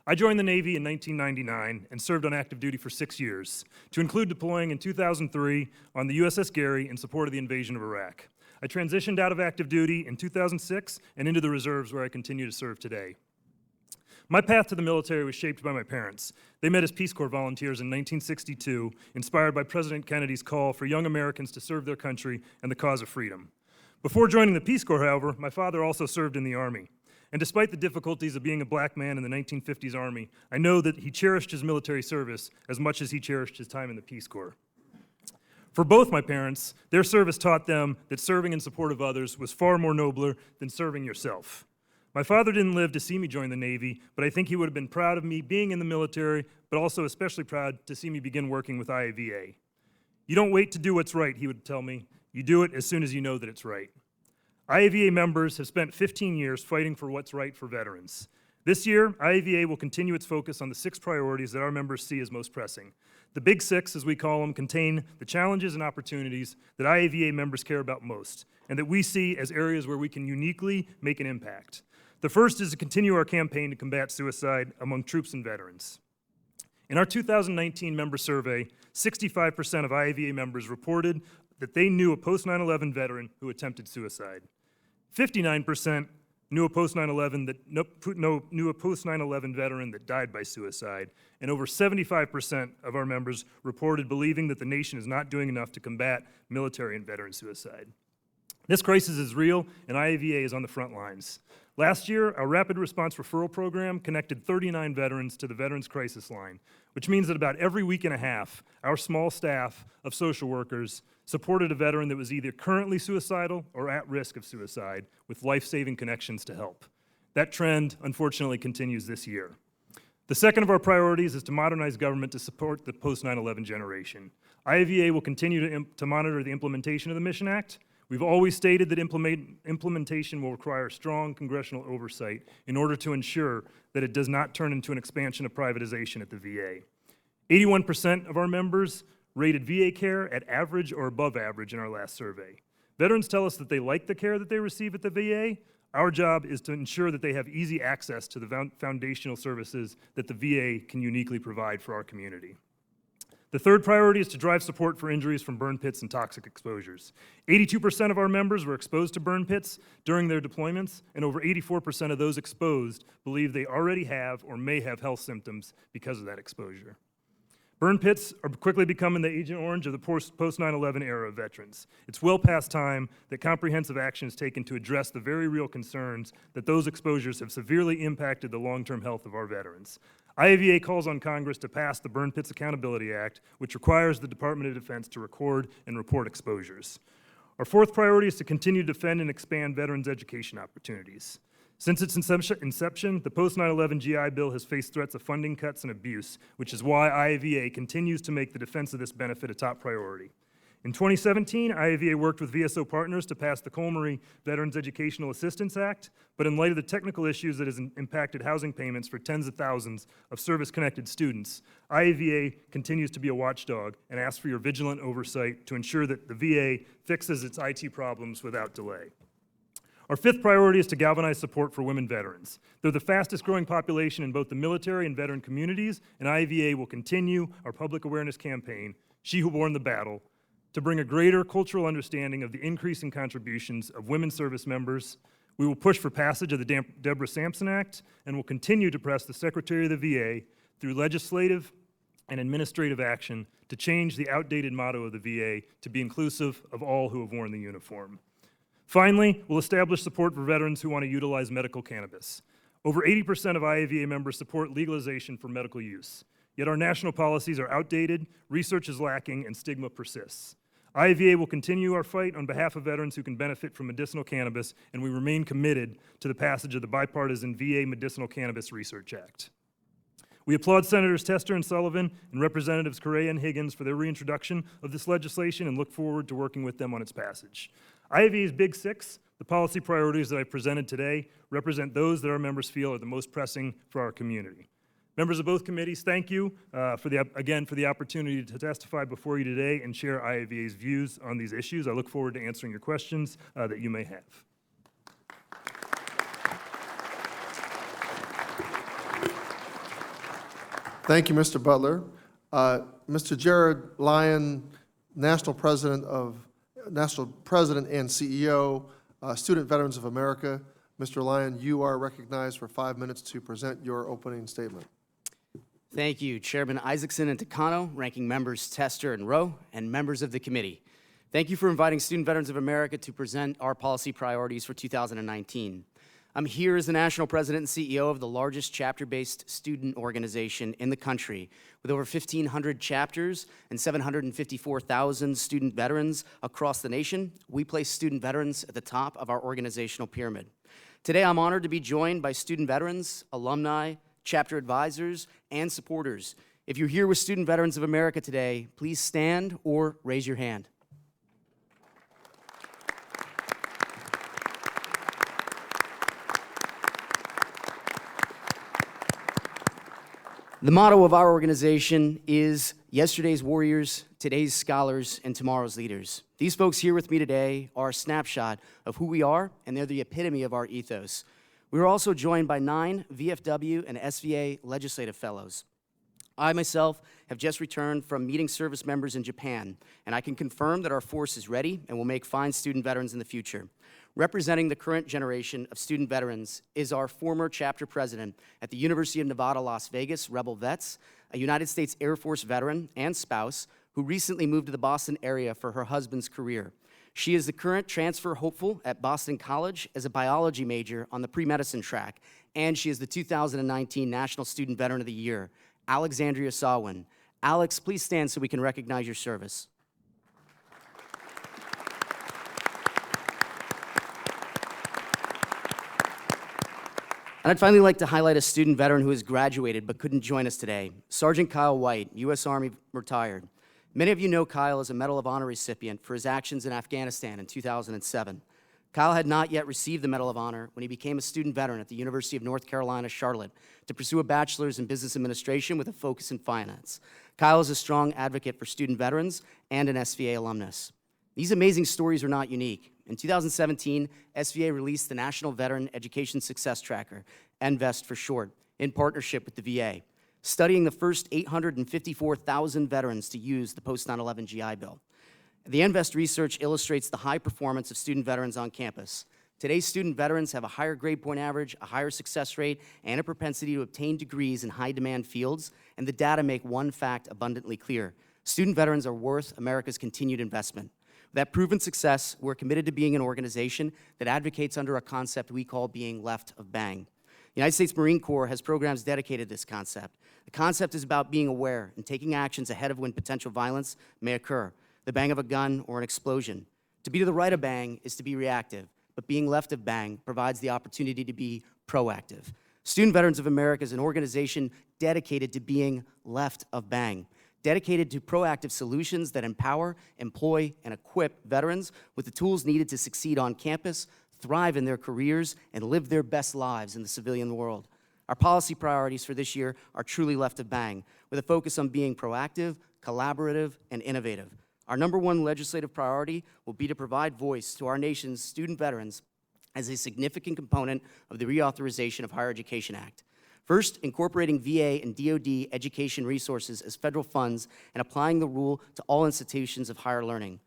I joined the Navy in 1999 and served on active duty for 6 years, to include deploying in 2003 on the USS Gary in support of the invasion of Iraq. I transitioned out of active duty in 2006 and into the reserves, where I continue to serve today. My path to the military was shaped by my parents. They met as Peace Corps volunteers in 1962, inspired by President Kennedy's call for young Americans to serve their country and the cause of freedom. Before joining the Peace Corps, however, my father also served in the Army. And despite the difficulties of being a black man in the 1950s Army, I know that he cherished his military service as much as he cherished his time in the Peace Corps. For both my parents, their service taught them that serving in support of others was far more nobler than serving yourself. My father didn't live to see me join the Navy, but I think he would have been proud of me being in the military, but also especially proud to see me begin working with IAVA. You don't wait to do what's right, he would tell me. You do it as soon as you know that it's right. IAVA members have spent 15 years fighting for what's right for veterans. This year, IAVA will continue its focus on the 6 priorities that our members see as most pressing. The Big 6, as we call them, contain the challenges and opportunities that IAVA members care about most, and that we see as areas where we can uniquely make an impact. The first is to continue our campaign to combat suicide among troops and veterans. In our 2019 member survey, 65% of IAVA members reported that they knew a post-9/11 veteran who attempted suicide. 59% knew a post-9/11 veteran that died by suicide, and over 75% of our members reported believing that the nation is not doing enough to combat military and veteran suicide. This crisis is real, and IAVA is on the front lines. Last year, our Rapid Response Referral Program connected 39 veterans to the Veterans Crisis Line, which means that about every week and a half, our small staff of social workers supported a veteran that was either currently suicidal or at risk of suicide with life-saving connections to help. That trend, unfortunately, continues this year. The second of our priorities is to modernize government to support the post-9/11 generation. IAVA will continue to monitor the implementation of the Mission Act. We've always stated that implementation will require strong congressional oversight in order to ensure that it does not turn into an expansion of privatization at the VA. 81% of our members rated VA care at average or above average in our last survey. Veterans tell us that they like the care that they receive at the VA. Our job is to ensure that they have easy access to the foundational services that the VA can uniquely provide for our community. The third priority is to drive support for injuries from burn pits and toxic exposures. 82% of our members were exposed to burn pits during their deployments, and over 84% of those exposed believe they already have or may have health symptoms because of that exposure. Burn pits are quickly becoming the Agent Orange of the post-9/11 era of veterans. It's well past time that comprehensive action is taken to address the very real concerns that those exposures have severely impacted the long-term health of our veterans. IAVA calls on Congress to pass the Burn Pits Accountability Act, which requires the Department of Defense to record and report exposures. Our fourth priority is to continue to defend and expand veterans' education opportunities. Since its inception, the post-9/11 GI Bill has faced threats of funding cuts and abuse, which is why IAVA continues to make the defense of this benefit a top priority. In 2017, IAVA worked with VSO partners to pass the Colmery Veterans Educational Assistance Act, but in light of the technical issues that has impacted housing payments for tens of thousands of service-connected students, IAVA continues to be a watchdog and asks for your vigilant oversight to ensure that the VA fixes its IT problems without delay. Our fifth priority is to galvanize support for women veterans. They're the fastest growing population in both the military and veteran communities, and IAVA will continue our public awareness campaign, She Who Won the Battle, to bring a greater cultural understanding of the increasing contributions of women service members. We will push for passage of the Deborah Sampson Act, and will continue to press the Secretary of the VA through legislative and administrative action to change the outdated motto of the VA to be inclusive of all who have worn the uniform. Finally, we'll establish support for veterans who want to utilize medical cannabis. Over 80% of IAVA members support legalization for medical use. Yet our national policies are outdated, research is lacking, and stigma persists. IAVA will continue our fight on behalf of veterans who can benefit from medicinal cannabis, and we remain committed to the passage of the bipartisan VA Medicinal Cannabis Research Act. We applaud Senators Tester and Sullivan and Representatives Correa and Higgins for their reintroduction of this legislation and look forward to working with them on its passage. IAVA's Big Six, the policy priorities that I presented today, represent those that our members feel are the most pressing for our community. Members of both committees, thank you for the opportunity to testify before you today and share IAVA's views on these issues. I look forward to answering your questions that you may have. Thank you, Mr. Butler. Mr. Jared Lyon, National President and CEO, Student Veterans of America. Mr. Lyon, you are recognized for 5 minutes to present your opening statement. Thank you, Chairman Isaacson and Takano, ranking members Tester and Rowe, and members of the committee. Thank you for inviting Student Veterans of America to present our policy priorities for 2019. I'm here as the national president and CEO of the largest chapter-based student organization in the country, with over 1,500 chapters and 754,000 student veterans across the nation. We place student veterans at the top of our organizational pyramid. Today, I'm honored to be joined by student veterans, alumni, chapter advisors, and supporters. If you're here with Student Veterans of America today, please stand or raise your hand. The motto of our organization is yesterday's warriors, today's scholars, and tomorrow's leaders. These folks here with me today are a snapshot of who we are, and they're the epitome of our ethos. We are also joined by 9 VFW and SVA legislative fellows. I myself have just returned from meeting service members in Japan, and I can confirm that our force is ready and will make fine student veterans in the future. Representing the current generation of student veterans is our former chapter president at the University of Nevada, Las Vegas, Rebel Vets, a United States Air Force veteran and spouse who recently moved to the Boston area for her husband's career. She is the current transfer hopeful at Boston College as a biology major on the pre-medicine track, and she is the 2019 National Student Veteran of the Year, Alexandria Sawin. Alex, please stand so we can recognize your service. And I'd finally like to highlight a student veteran who has graduated but couldn't join us today, Sergeant Kyle White, U.S. Army retired. Many of you know Kyle as a Medal of Honor recipient for his actions in Afghanistan in 2007. Kyle had not yet received the Medal of Honor when he became a student veteran at the University of North Carolina, Charlotte, to pursue a bachelor's in business administration with a focus in finance. Kyle is a strong advocate for student veterans and an SVA alumnus. These amazing stories are not unique. In 2017, SVA released the National Veteran Education Success Tracker, AMVETS for short, in partnership with the VA, studying the first 854,000 veterans to use the post-9/11 GI Bill. The AMVETS research illustrates the high performance of student veterans on campus. Today's student veterans have a higher grade point average, a higher success rate, and a propensity to obtain degrees in high-demand fields, and the data make one fact abundantly clear. Student veterans are worth America's continued investment. With that proven success, we're committed to being an organization that advocates under a concept we call being left of bang. The United States Marine Corps has programs dedicated to this concept. The concept is about being aware and taking actions ahead of when potential violence may occur, the bang of a gun or an explosion. To be to the right of bang is to be reactive, but being left of bang provides the opportunity to be proactive. Student Veterans of America is an organization dedicated to being left of bang, dedicated to proactive solutions that empower, employ, and equip veterans with the tools needed to succeed on campus, thrive in their careers, and live their best lives in the civilian world. Our policy priorities for this year are truly left of bang, with a focus on being proactive, collaborative, and innovative. Our #1 legislative priority will be to provide voice to our nation's student veterans as a significant component of the Reauthorization of Higher Education Act. First, incorporating VA and DoD education resources as federal funds and applying the rule to all institutions of higher learning.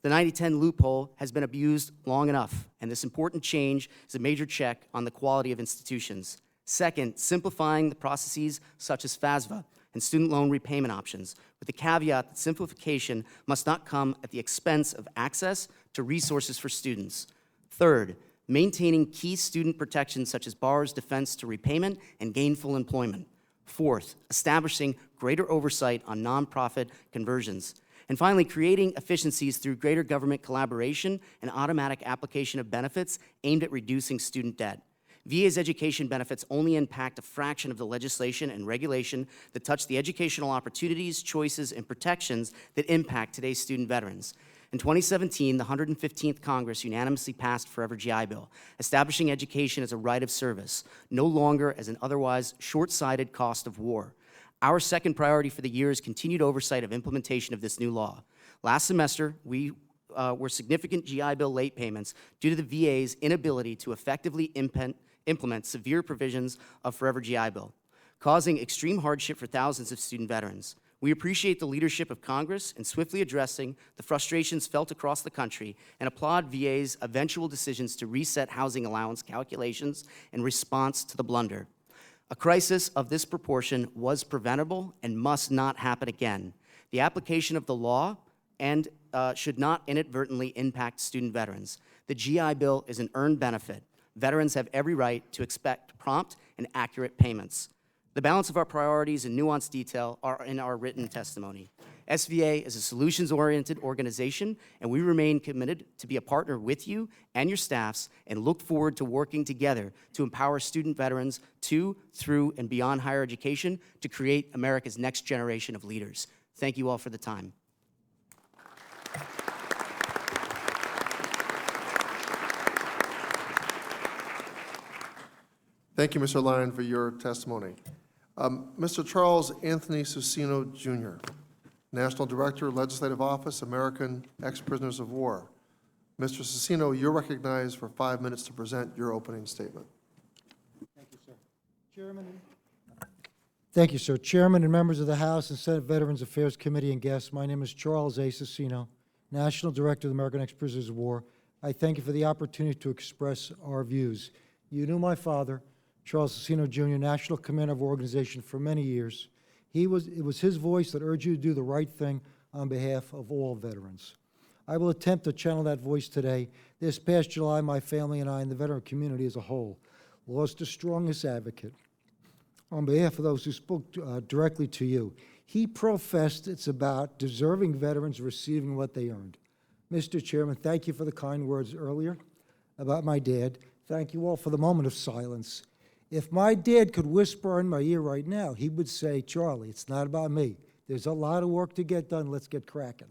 The 90-10 loophole has been abused long enough, and this important change is a major check on the quality of institutions. Second, simplifying the processes such as FASVA and student loan repayment options, with the caveat that simplification must not come at the expense of access to resources for students. Third, maintaining key student protections such as borrower's defense to repayment and gainful employment. Fourth, establishing greater oversight on nonprofit conversions. And finally, creating efficiencies through greater government collaboration and automatic application of benefits aimed at reducing student debt. VA's education benefits only impact a fraction of the legislation and regulation that touch the educational opportunities, choices, and protections that impact today's student veterans. In 2017, the 115th Congress unanimously passed Forever GI Bill, establishing education as a right of service, no longer as an otherwise short-sighted cost of war. Our second priority for the year is continued oversight of implementation of this new law. Last semester, we were significant GI Bill late payments due to the VA's inability to effectively implement severe provisions of Forever GI Bill, causing extreme hardship for thousands of student veterans. We appreciate the leadership of Congress in swiftly addressing the frustrations felt across the country and applaud VA's eventual decisions to reset housing allowance calculations in response to the blunder. A crisis of this proportion was preventable and must not happen again. The application of the law should not inadvertently impact student veterans. The GI Bill is an earned benefit. veterans have every right to expect prompt and accurate payments. The balance of our priorities and nuanced detail are in our written testimony. SVA is a solutions-oriented organization, and we remain committed to be a partner with you and your staffs and look forward to working together to empower student veterans to, through, and beyond higher education to create America's next generation of leaders. Thank you all for the time. Thank you, Mr. Lyon, for your testimony. Mr. Charles Anthony Susino, Jr., National Director, Legislative Office, American Ex-Prisoners of War. Mr. Susino, you're recognized for 5 minutes to present your opening statement. Thank you, sir. Thank you, sir. Chairman and members of the House and Senate Veterans Affairs Committee and guests, my name is Charles A. Susino, National Director of the American Ex-Prisoners of War. I thank you for the opportunity to express our views. You knew my father, Charles Susino, Jr., National Commander of our organization for many years. It was his voice that urged you to do the right thing on behalf of all veterans. I will attempt to channel that voice today. This past July, my family and I and the veteran community as a whole lost the strongest advocate on behalf of those who spoke directly to you. He professed it's about deserving veterans receiving what they earned. Mr. Chairman, thank you for the kind words earlier about my dad. Thank you all for the moment of silence. If my dad could whisper in my ear right now, he would say, Charlie, it's not about me. There's a lot of work to get done. Let's get cracking.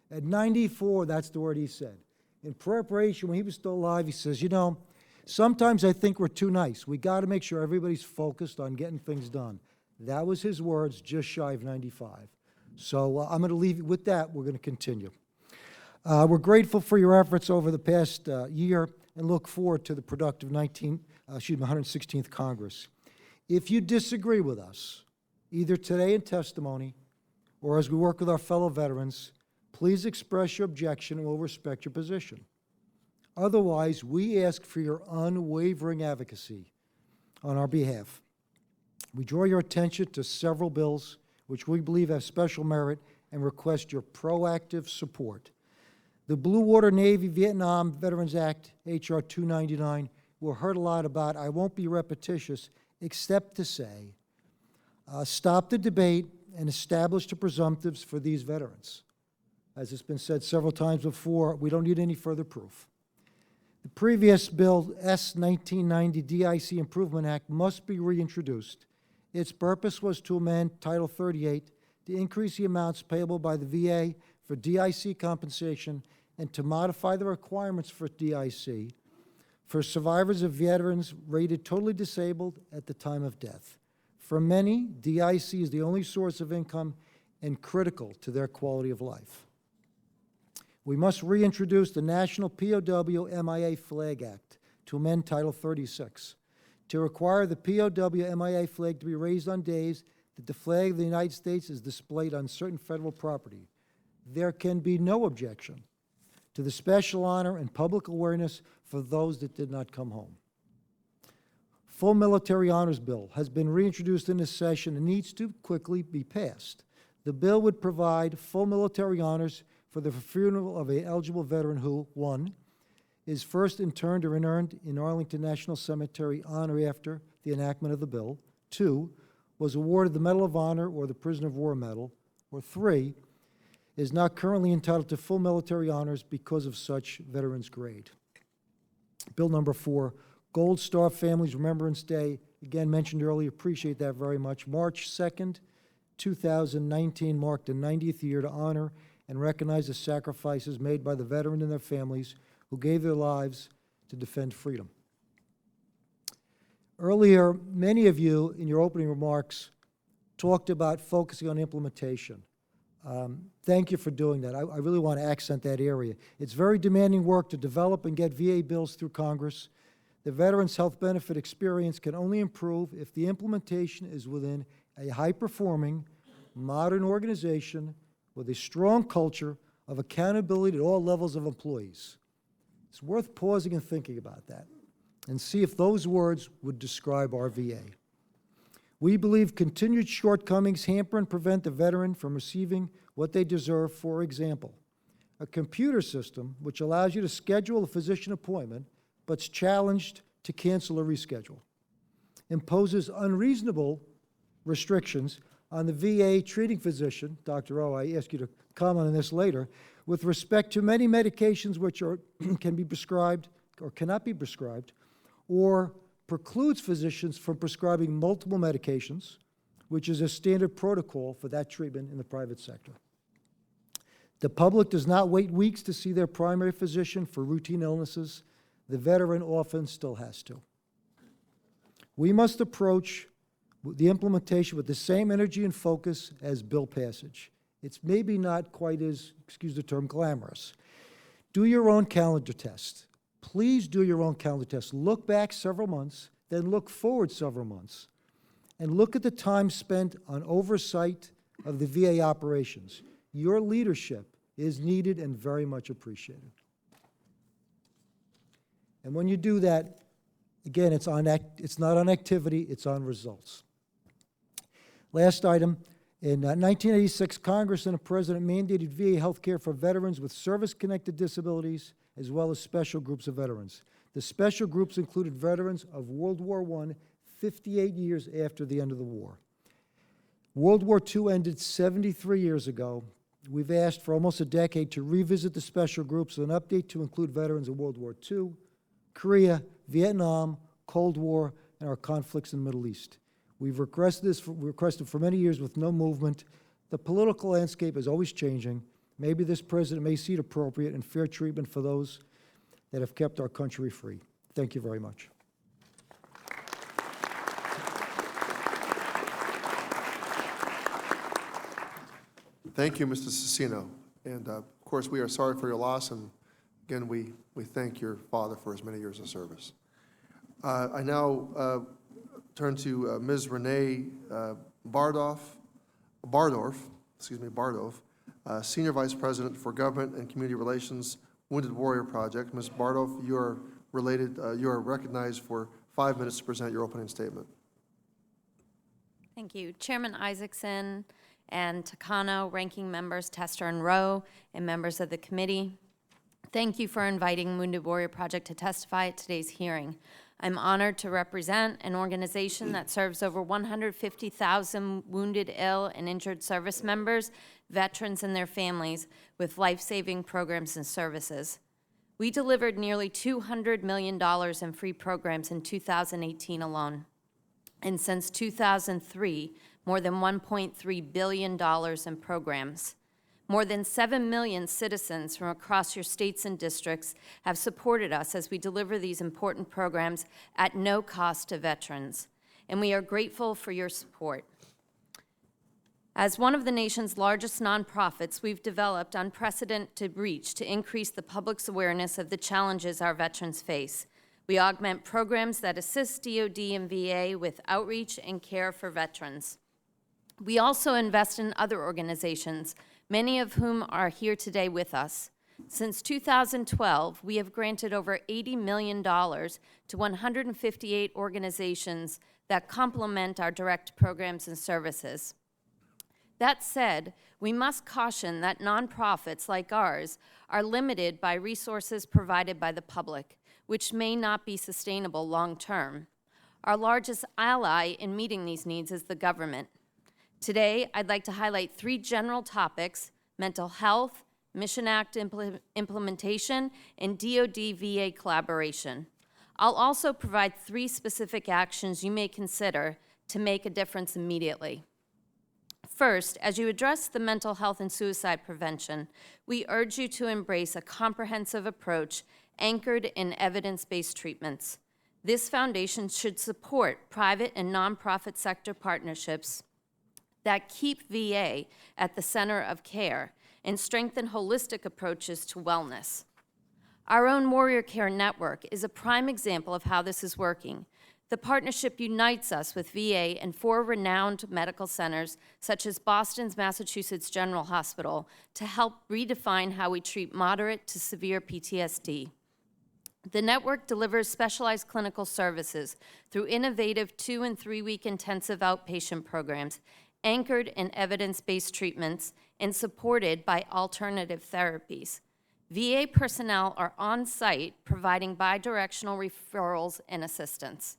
At 94, that's the word he said. In preparation, when he was still alive, he says, you know, sometimes I think we're too nice. We got to make sure everybody's focused on getting things done. That was his words just shy of 95. So I'm going to leave you with that. We're going to continue. We're grateful for your efforts over the past year and look forward to the productive 116th Congress. If you disagree with us, either today in testimony or as we work with our fellow veterans, please express your objection and we'll respect your position. Otherwise, we ask for your unwavering advocacy on our behalf. We draw your attention to several bills which we believe have special merit and request your proactive support. The Blue Water Navy Vietnam Veterans Act, H.R. 299, we'll heard a lot about. I won't be repetitious, except to say, stop the debate and establish the presumptives for these veterans. As it's been said several times before, we don't need any further proof. The previous bill, S-1990 DIC Improvement Act, must be reintroduced. Its purpose was to amend Title 38 to increase the amounts payable by the VA for DIC compensation and to modify the requirements for DIC for survivors of veterans rated totally disabled at the time of death. For many, DIC is the only source of income and critical to their quality of life. We must reintroduce the National POW MIA Flag Act to amend Title 36 to require the POW MIA flag to be raised on days that the flag of the United States is displayed on certain federal property. There can be no objection to the special honor and public awareness for those that did not come home. Full military honors bill has been reintroduced in this session and needs to quickly be passed. The bill would provide full military honors for the funeral of an eligible veteran who, 1, is first interned or inurned in Arlington National Cemetery on or after the enactment of the bill, 2, was awarded the Medal of Honor or the Prisoner of War Medal, or 3, is not currently entitled to full military honors because of such veteran's grade. Bill number 4, Gold Star Families Remembrance Day, again mentioned earlier, appreciate that very much. March 2nd, 2019 marked the 90th year to honor and recognize the sacrifices made by the veteran and their families who gave their lives to defend freedom. Earlier, many of you in your opening remarks talked about focusing on implementation. Thank you for doing that. I really want to accent that area. It's very demanding work to develop and get VA bills through Congress. The Veterans Health Benefit experience can only improve if the implementation is within a high-performing, modern organization with a strong culture of accountability at all levels of employees. It's worth pausing and thinking about that and see if those words would describe our VA. We believe continued shortcomings hamper and prevent the veteran from receiving what they deserve. For example, a computer system which allows you to schedule a physician appointment but's challenged to cancel or reschedule, imposes unreasonable restrictions on the VA treating physician, Dr. O, I ask you to comment on this later, with respect to many medications which can be prescribed or cannot be prescribed, or precludes physicians from prescribing multiple medications, which is a standard protocol for that treatment in the private sector. The public does not wait weeks to see their primary physician for routine illnesses. The veteran often still has to. We must approach the implementation with the same energy and focus as bill passage. It's maybe not quite as, excuse the term, glamorous. Do your own calendar test. Please do your own calendar test. Look back several months, then look forward several months, and look at the time spent on oversight of the VA operations. Your leadership is needed and very much appreciated. And when you do that, again, it's not on activity, it's on results. Last item, in 1986, Congress and the President mandated VA health care for veterans with service-connected disabilities as well as special groups of veterans. The special groups included veterans of World War I, 58 years after the end of the war. World War II ended 73 years ago. We've asked for almost a decade to revisit the special groups with an update to include veterans of World War II, Korea, Vietnam, Cold War, and our conflicts in the Middle East. We've requested for many years with no movement. The political landscape is always changing. Maybe this president may see it appropriate and fair treatment for those that have kept our country free. Thank you very much. Thank you, Mr. Cicino. And of course, we are sorry for your loss, and again, we thank your father for his many years of service. I now turn to Ms. Renee Bardorf, Senior Vice President for Government and Community Relations, Wounded Warrior Project. Ms. Bardorf, you are recognized for 5 minutes to present your opening statement. Thank you. Chairman Isaacson and Takano, ranking members Tester and Rowe, and members of the committee, thank you for inviting Wounded Warrior Project to testify at today's hearing. I'm honored to represent an organization that serves over 150,000 wounded, ill, and injured service members, veterans, and their families with life-saving programs and services. We delivered nearly $200 million in free programs in 2018 alone. And since 2003, more than $1.3 billion in programs. More than 7 million citizens from across your states and districts have supported us as we deliver these important programs at no cost to veterans, and we are grateful for your support. As one of the nation's largest nonprofits, we've developed unprecedented reach to increase the public's awareness of the challenges our veterans face. We augment programs that assist DoD and VA with outreach and care for veterans. We also invest in other organizations, many of whom are here today with us. Since 2012, we have granted over $80 million to 158 organizations that complement our direct programs and services. That said, we must caution that nonprofits like ours are limited by resources provided by the public, which may not be sustainable long term. Our largest ally in meeting these needs is the government. Today, I'd like to highlight 3 general topics: mental health, Mission Act implementation, and DoD-VA collaboration. I'll also provide 3 specific actions you may consider to make a difference immediately. First, as you address the mental health and suicide prevention, we urge you to embrace a comprehensive approach anchored in evidence-based treatments. This foundation should support private and nonprofit sector partnerships that keep VA at the center of care and strengthen holistic approaches to wellness. Our own Warrior Care Network is a prime example of how this is working. The partnership unites us with VA and 4 renowned medical centers, such as Boston's Massachusetts General Hospital, to help redefine how we treat moderate to severe PTSD. The network delivers specialized clinical services through innovative 2- and 3-week intensive outpatient programs, anchored in evidence-based treatments and supported by alternative therapies. VA personnel are on site providing bidirectional referrals and assistance.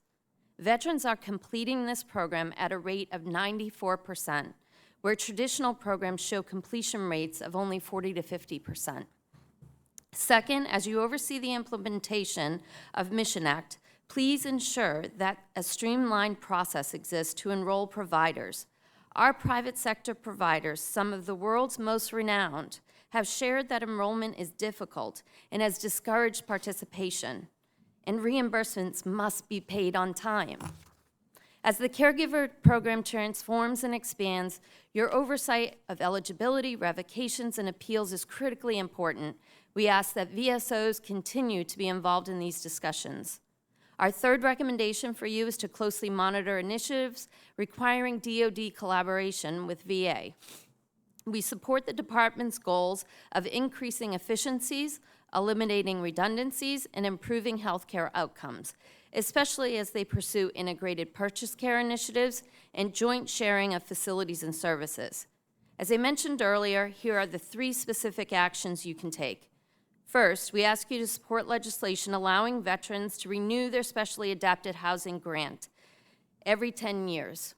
Veterans are completing this program at a rate of 94%, where traditional programs show completion rates of only 40 to 50%. Second, as you oversee the implementation of Mission Act, please ensure that a streamlined process exists to enroll providers. Our private sector providers, some of the world's most renowned, have shared that enrollment is difficult and has discouraged participation, and reimbursements must be paid on time. As the caregiver program transforms and expands, your oversight of eligibility, revocations, and appeals is critically important. We ask that VSOs continue to be involved in these discussions. Our third recommendation for you is to closely monitor initiatives requiring DoD collaboration with VA. We support the department's goals of increasing efficiencies, eliminating redundancies, and improving healthcare outcomes, especially as they pursue integrated purchase care initiatives and joint sharing of facilities and services. As I mentioned earlier, here are the 3 specific actions you can take. First, we ask you to support legislation allowing veterans to renew their specially adapted housing grant every 10 years.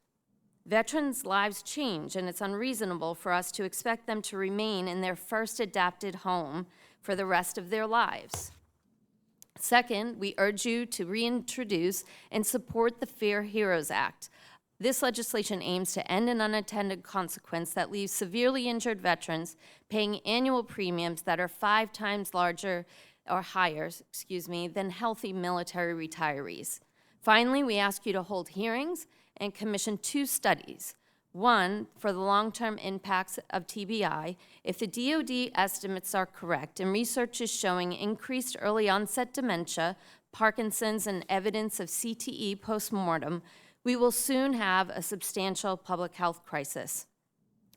Veterans' lives change, and it's unreasonable for us to expect them to remain in their first adapted home for the rest of their lives. Second, we urge you to reintroduce and support the Fair Heroes Act. This legislation aims to end an unintended consequence that leaves severely injured veterans paying annual premiums that are 5 times larger or higher, than healthy military retirees. Finally, we ask you to hold hearings and commission 2 studies. One, for the long-term impacts of TBI. If the DoD estimates are correct and research is showing increased early onset dementia, Parkinson's, and evidence of CTE postmortem, we will soon have a substantial public health crisis.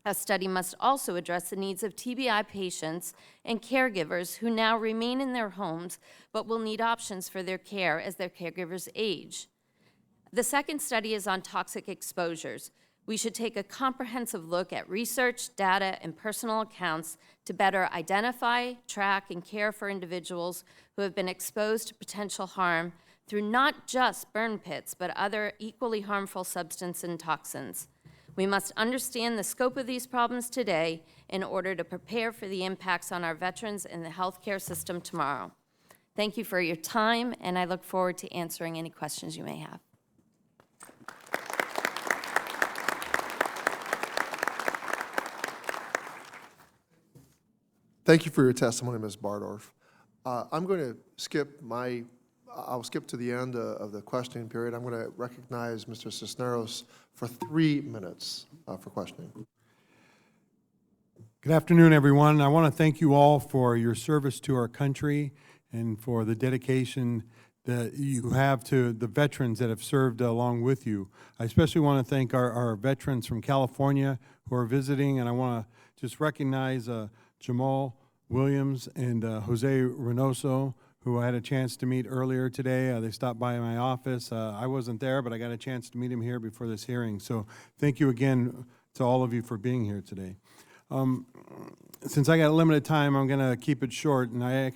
A study must also address the needs of TBI patients and caregivers who now remain in their homes but will need options for their care as their caregivers age. The second study is on toxic exposures. We should take a comprehensive look at research, data, and personal accounts to better identify, track, and care for individuals who have been exposed to potential harm through not just burn pits, but other equally harmful substances and toxins. We must understand the scope of these problems today in order to prepare for the impacts on our veterans and the healthcare system tomorrow. Thank you for your time, and I look forward to answering any questions you may have. Thank you for your testimony, Ms. Bardorf. I'll skip to the end of the questioning period. I'm going to recognize Mr. Cisneros for 3 minutes for questioning. Good afternoon, everyone. I want to thank you all for your service to our country and for the dedication that you have to the veterans that have served along with you. I especially want to thank our veterans from California who are visiting, and I want to just recognize Jamal Williams and Jose Reynoso, who I had a chance to meet earlier today. They stopped by my office. I wasn't there, but I got a chance to meet him here before this hearing. So thank you again to all of you for being here today. Since I got limited time, I'm going to keep it short. And I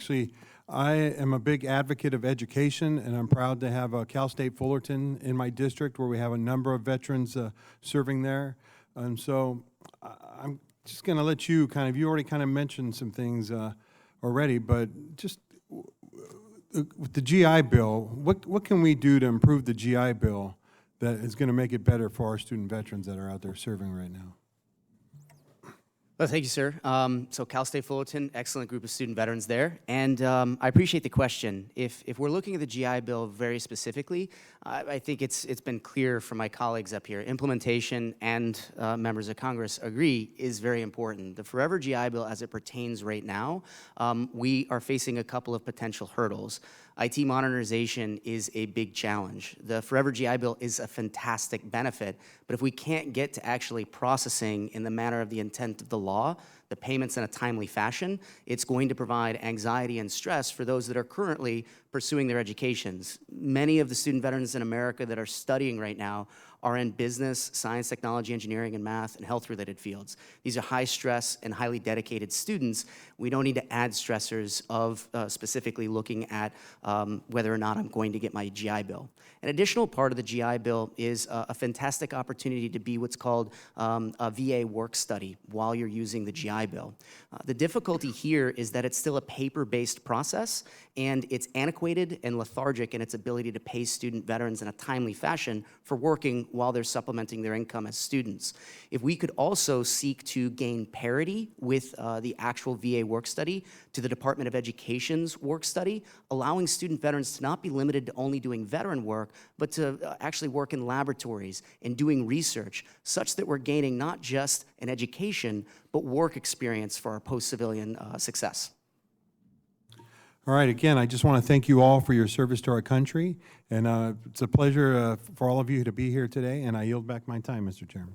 am a big advocate of education, and I'm proud to have Cal State Fullerton in my district where we have a number of veterans serving there. And so I'm just going to let you you already mentioned some things already, but just with the GI Bill, what can we do to improve the GI Bill that is going to make it better for our student veterans that are out there serving right now? Well, thank you, sir. So Cal State Fullerton, excellent group of student veterans there. And I appreciate the question. If we're looking at the GI Bill very specifically, I think it's been clear from my colleagues up here, implementation and members of Congress agree is very important. The Forever GI Bill, as it pertains right now, we are facing a couple of potential hurdles. IT modernization is a big challenge. The Forever GI Bill is a fantastic benefit, but if we can't get to actually processing in the manner of the intent of the law, the the payments in a timely fashion, it's going to provide anxiety and stress for those that are currently pursuing their educations. Many of the student veterans in America that are studying right now are in business, science, technology, engineering, and math, and health-related fields. These are high-stress and highly dedicated students. We don't need to add stressors of specifically looking at whether or not I'm going to get my GI Bill. An additional part of the GI Bill is a fantastic opportunity to be what's called a VA work study while you're using the GI Bill. The difficulty here is that it's still a paper-based process, and it's antiquated and lethargic in its ability to pay student veterans in a timely fashion for working while they're supplementing their income as students. If we could also seek to gain parity with the actual VA work study to the Department of Education's work study, allowing student veterans to not be limited to only doing veteran work, but to actually work in laboratories and doing research, such that we're gaining not just an education, but work experience for our post-civilian success. All right, again, I just want to thank you all for your service to our country, and it's a pleasure for all of you to be here today, and I yield back my time, Mr. Chairman.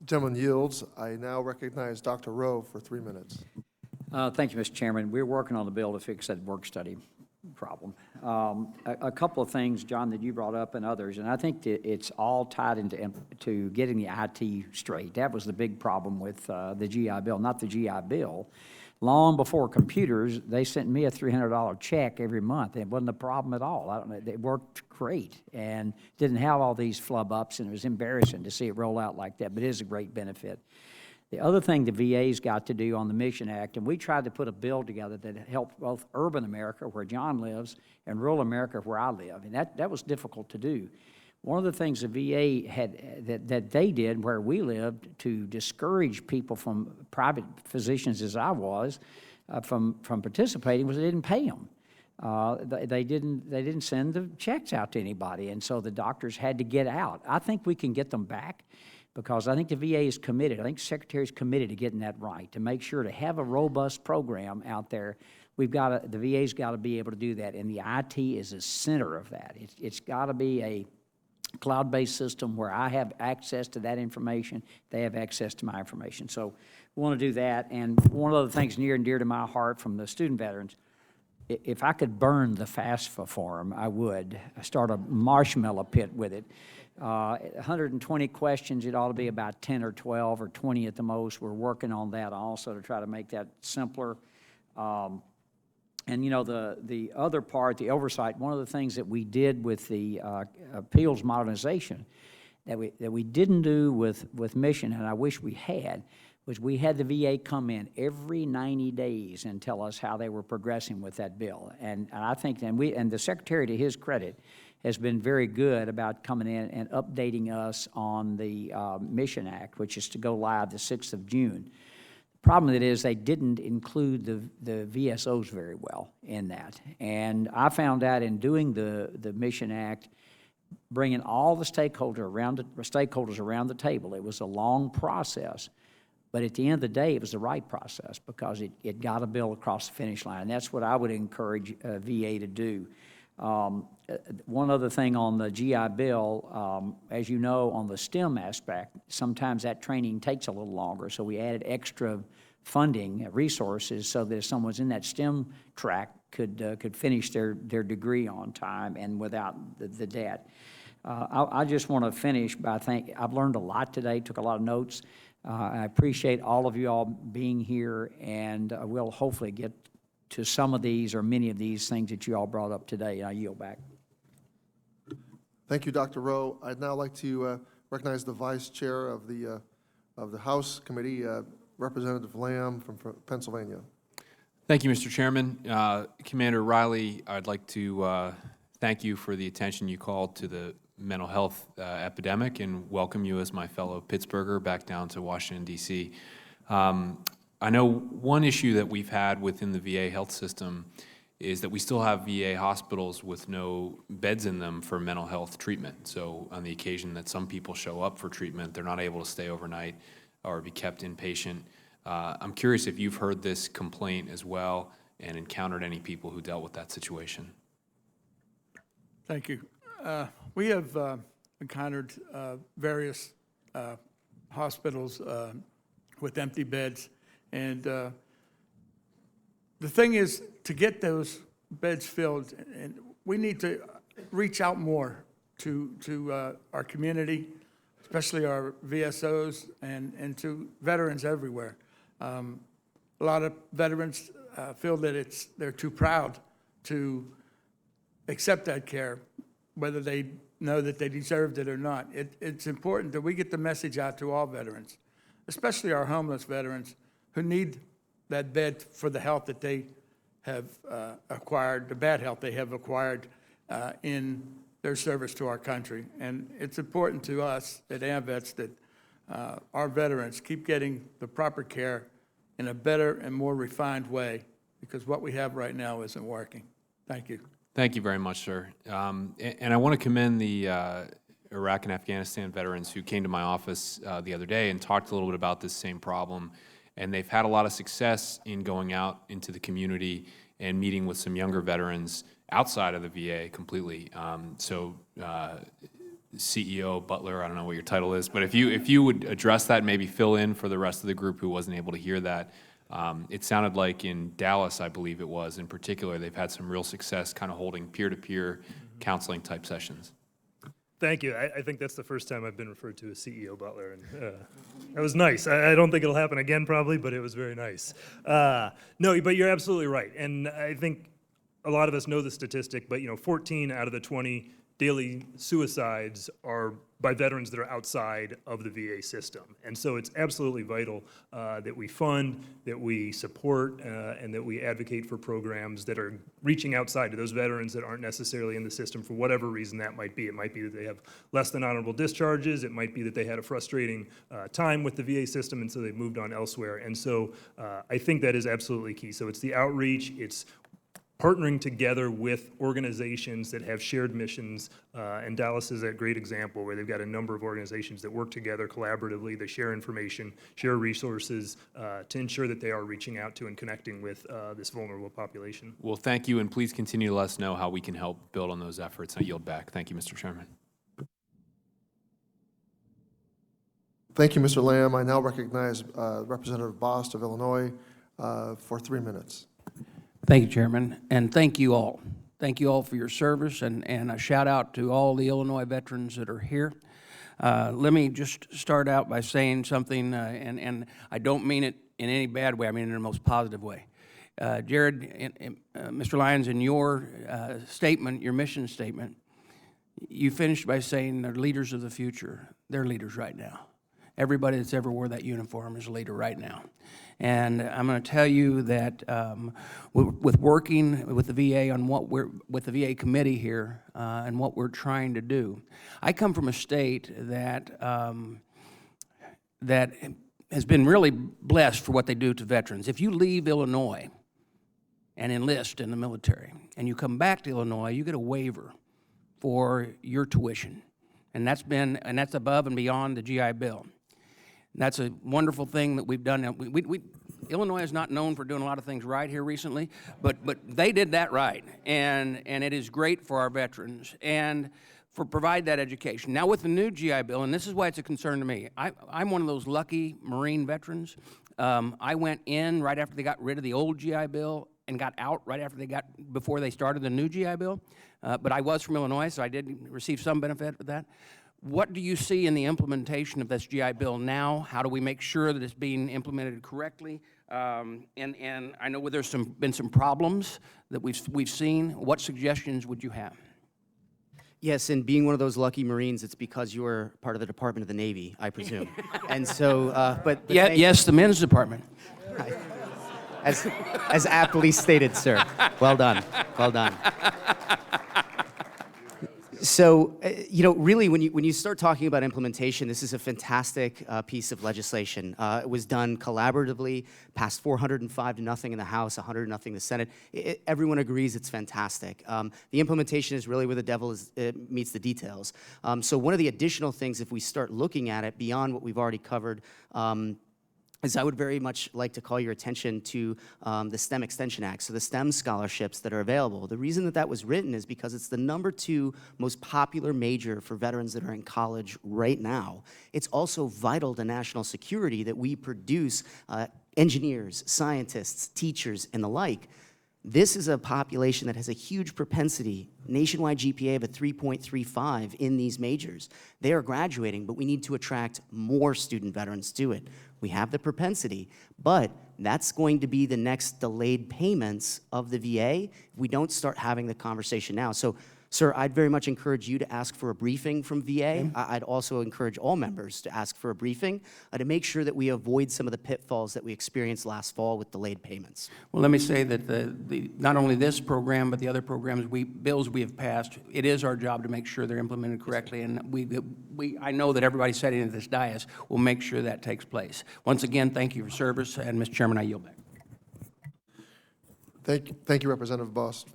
Gentleman yields. I now recognize Dr. Rowe for 3 minutes. Thank you, Mr. Chairman. We're working on the bill to fix that work study problem. A couple of things, John, that you brought up and others, and I think that it's all tied into getting the IT straight. That was the big problem with the GI Bill, not the GI Bill. Long before computers, they sent me a $300 check every month. It wasn't a problem at all. I don't know, it worked great and didn't have all these flub-ups, and it was embarrassing to see it roll out like that, but it is a great benefit. The other thing the VA's got to do on the Mission Act, and we tried to put a bill together that helped both urban America, where John lives, and rural America, where I live, and that was difficult to do. One of the things the VA had that they did where we lived to discourage people from private physicians, as I was, from participating was they didn't pay them. They didn't send the checks out to anybody, and so the doctors had to get out. I think we can get them back because I think the VA is committed. I think the Secretary is committed to getting that right, to make sure to have a robust program out there. The VA's got to be able to do that, and the IT is the center of that. It's got to be a cloud-based system where I have access to that information, they have access to my information. So we want to do that. And one of the things near and dear to my heart from the student veterans, if I could burn the FAFSA form, I would. I start a marshmallow pit with it. 120 questions, it ought to be about 10 or 12 or 20 at the most. We're working on that also to try to make that simpler. And, you know, the other part, the oversight, one of the things that we did with the appeals modernization that we didn't do with Mission, and I wish we had, was we had the VA come in every 90 days and tell us how they were progressing with that bill. And I think, and the Secretary, to his credit, has been very good about coming in and updating us on the Mission Act, which is to go live the 6th of June. Problem with it is they didn't include the VSOs very well in that. And I found out in doing the Mission Act, bringing all the stakeholders around the table, it was a long process. But at the end of the day, it was the right process because it got a bill across the finish line. And that's what I would encourage VA to do. One other thing on the GI Bill, as you know, on the STEM aspect, sometimes that training takes a little longer, so we added extra funding, resources, so that if someone's in that STEM track could finish their degree on time and without the debt. I just want to finish by saying I've learned a lot today, took a lot of notes. I appreciate all of you all being here, and we'll hopefully get to some of these or many of these things that you all brought up today. I yield back. Thank you, Dr. Rowe. I'd now like to recognize the Vice Chair of the House Committee, Representative Lamb from Pennsylvania. Thank you, Mr. Chairman. Commander Riley, I'd like to thank you for the attention you called to the mental health epidemic and welcome you as my fellow Pittsburgher back down to Washington, D.C. I know one issue that we've had within the VA health system is that we still have VA hospitals with no beds in them for mental health treatment. So on the occasion that some people show up for treatment, they're not able to stay overnight or be kept inpatient. I'm curious if you've heard this complaint as well and encountered any people who dealt with that situation. Thank you. We have encountered various hospitals with empty beds. And the thing is, to get those beds filled, and we need to reach out more to our community, especially our VSOs and to veterans everywhere. A lot of veterans feel that they're too proud to accept that care, whether they know that they deserved it or not. It's important that we get the message out to all veterans, especially our homeless veterans who need that bed for the health that they have acquired, the bad health they have acquired in their service to our country. And it's important to us at AMVETS that our veterans keep getting the proper care in a better and more refined way, because what we have right now isn't working. Thank you. Thank you very much, sir. And I want to commend the Iraq and Afghanistan veterans who came to my office the other day and talked a little bit about this same problem. And they've had a lot of success in going out into the community and meeting with some younger veterans outside of the VA completely. CEO Butler, I don't know what your title is, but if you would address that, maybe fill in for the rest of the group who wasn't able to hear that. It sounded like in Dallas, I believe it was, in particular, they've had some real success kind of holding peer-to-peer counseling type sessions. Thank you. I think that's the first time I've been referred to as CEO Butler, and that was nice. I don't think it'll happen again probably, but it was very nice. No, but you're absolutely right, and I think a lot of us know the statistic, but 14 out of the 20 daily suicides are by veterans that are outside of the VA system. And so it's absolutely vital that we fund, that we support, and that we advocate for programs that are reaching outside to those veterans that aren't necessarily in the system for whatever reason that might be. It might be that they have less than honorable discharges. It might be that they had a frustrating time with the VA system, and so they've moved on elsewhere. And so I think that is absolutely key. So it's the outreach, it's partnering together with organizations that have shared missions, and Dallas is a great example where they've got a number of organizations that work together collaboratively. They share information, share resources to ensure that they are reaching out to and connecting with this vulnerable population. Well, thank you, and please continue to let us know how we can help build on those efforts. I yield back. Thank you, Mr. Chairman. Thank you, Mr. Lamb. I now recognize Representative Bost of Illinois for 3 minutes. Thank you, Chairman, and thank you all. Thank you all for your service, and a shout out to all the Illinois veterans that are here. Let me just start out by saying something, and I don't mean it in any bad way, I mean it in the most positive way. Jared, Mr. Lyons, in your statement, your mission statement, you finished by saying they're leaders of the future. They're leaders right now. Everybody that's ever wore that uniform is a leader right now. And I'm going to tell you that with working with the VA on with the VA committee here and what we're trying to do, I come from a state that that has been really blessed for what they do to veterans. If you leave Illinois and enlist in the military and you come back to Illinois, you get a waiver for your tuition. And that's above and beyond the GI Bill. And that's a wonderful thing that we've done. Illinois is not known for doing a lot of things right here recently, but they did that right, and it is great for our veterans and for provide that education. Now with the new GI Bill, and this is why it's a concern to me, I'm one of those lucky Marine veterans. I went in right after they got rid of the old GI Bill and got out right after before they started the new GI Bill, but I was from Illinois, so I did receive some benefit with that. What do you see in the implementation of this GI Bill now? How do we make sure that it's being implemented correctly? And I know there's been some problems that we've seen. What suggestions would you have? Yes, and being one of those lucky Marines, it's because you were part of the Department of the Navy, I presume. And so, but yeah, yes, the men's department. As aptly stated, sir. Well done. Well done. So, really, when you start talking about implementation, this is a fantastic piece of legislation. It was done collaboratively, passed 405 to nothing in the House, 100 to nothing in the Senate. Everyone agrees it's fantastic. The implementation is really where the devil meets the details. So one of the additional things, if we start looking at it beyond what we've already covered is I would very much like to call your attention to the STEM Extension Act, so the STEM scholarships that are available. The reason that that was written is because it's the #2 most popular major for veterans that are in college right now. It's also vital to national security that we produce engineers, scientists, teachers, and the like. This is a population that has a huge propensity, nationwide GPA of a 3.35 in these majors. They are graduating, but we need to attract more student veterans to it. We have the propensity, but that's going to be the next delayed payments of the VA if we don't start having the conversation now. So, sir, I'd very much encourage you to ask for a briefing from VA. I'd also encourage all members to ask for a briefing to make sure that we avoid some of the pitfalls that we experienced last fall with delayed payments. Well, let me say that not only this program, but the other programs, bills we have passed, it is our job to make sure they're implemented correctly, and I know that everybody sitting at this dais will make sure that takes place. Once again, thank you for service, and Mr. Chairman, I yield back. Thank you, Representative Boss.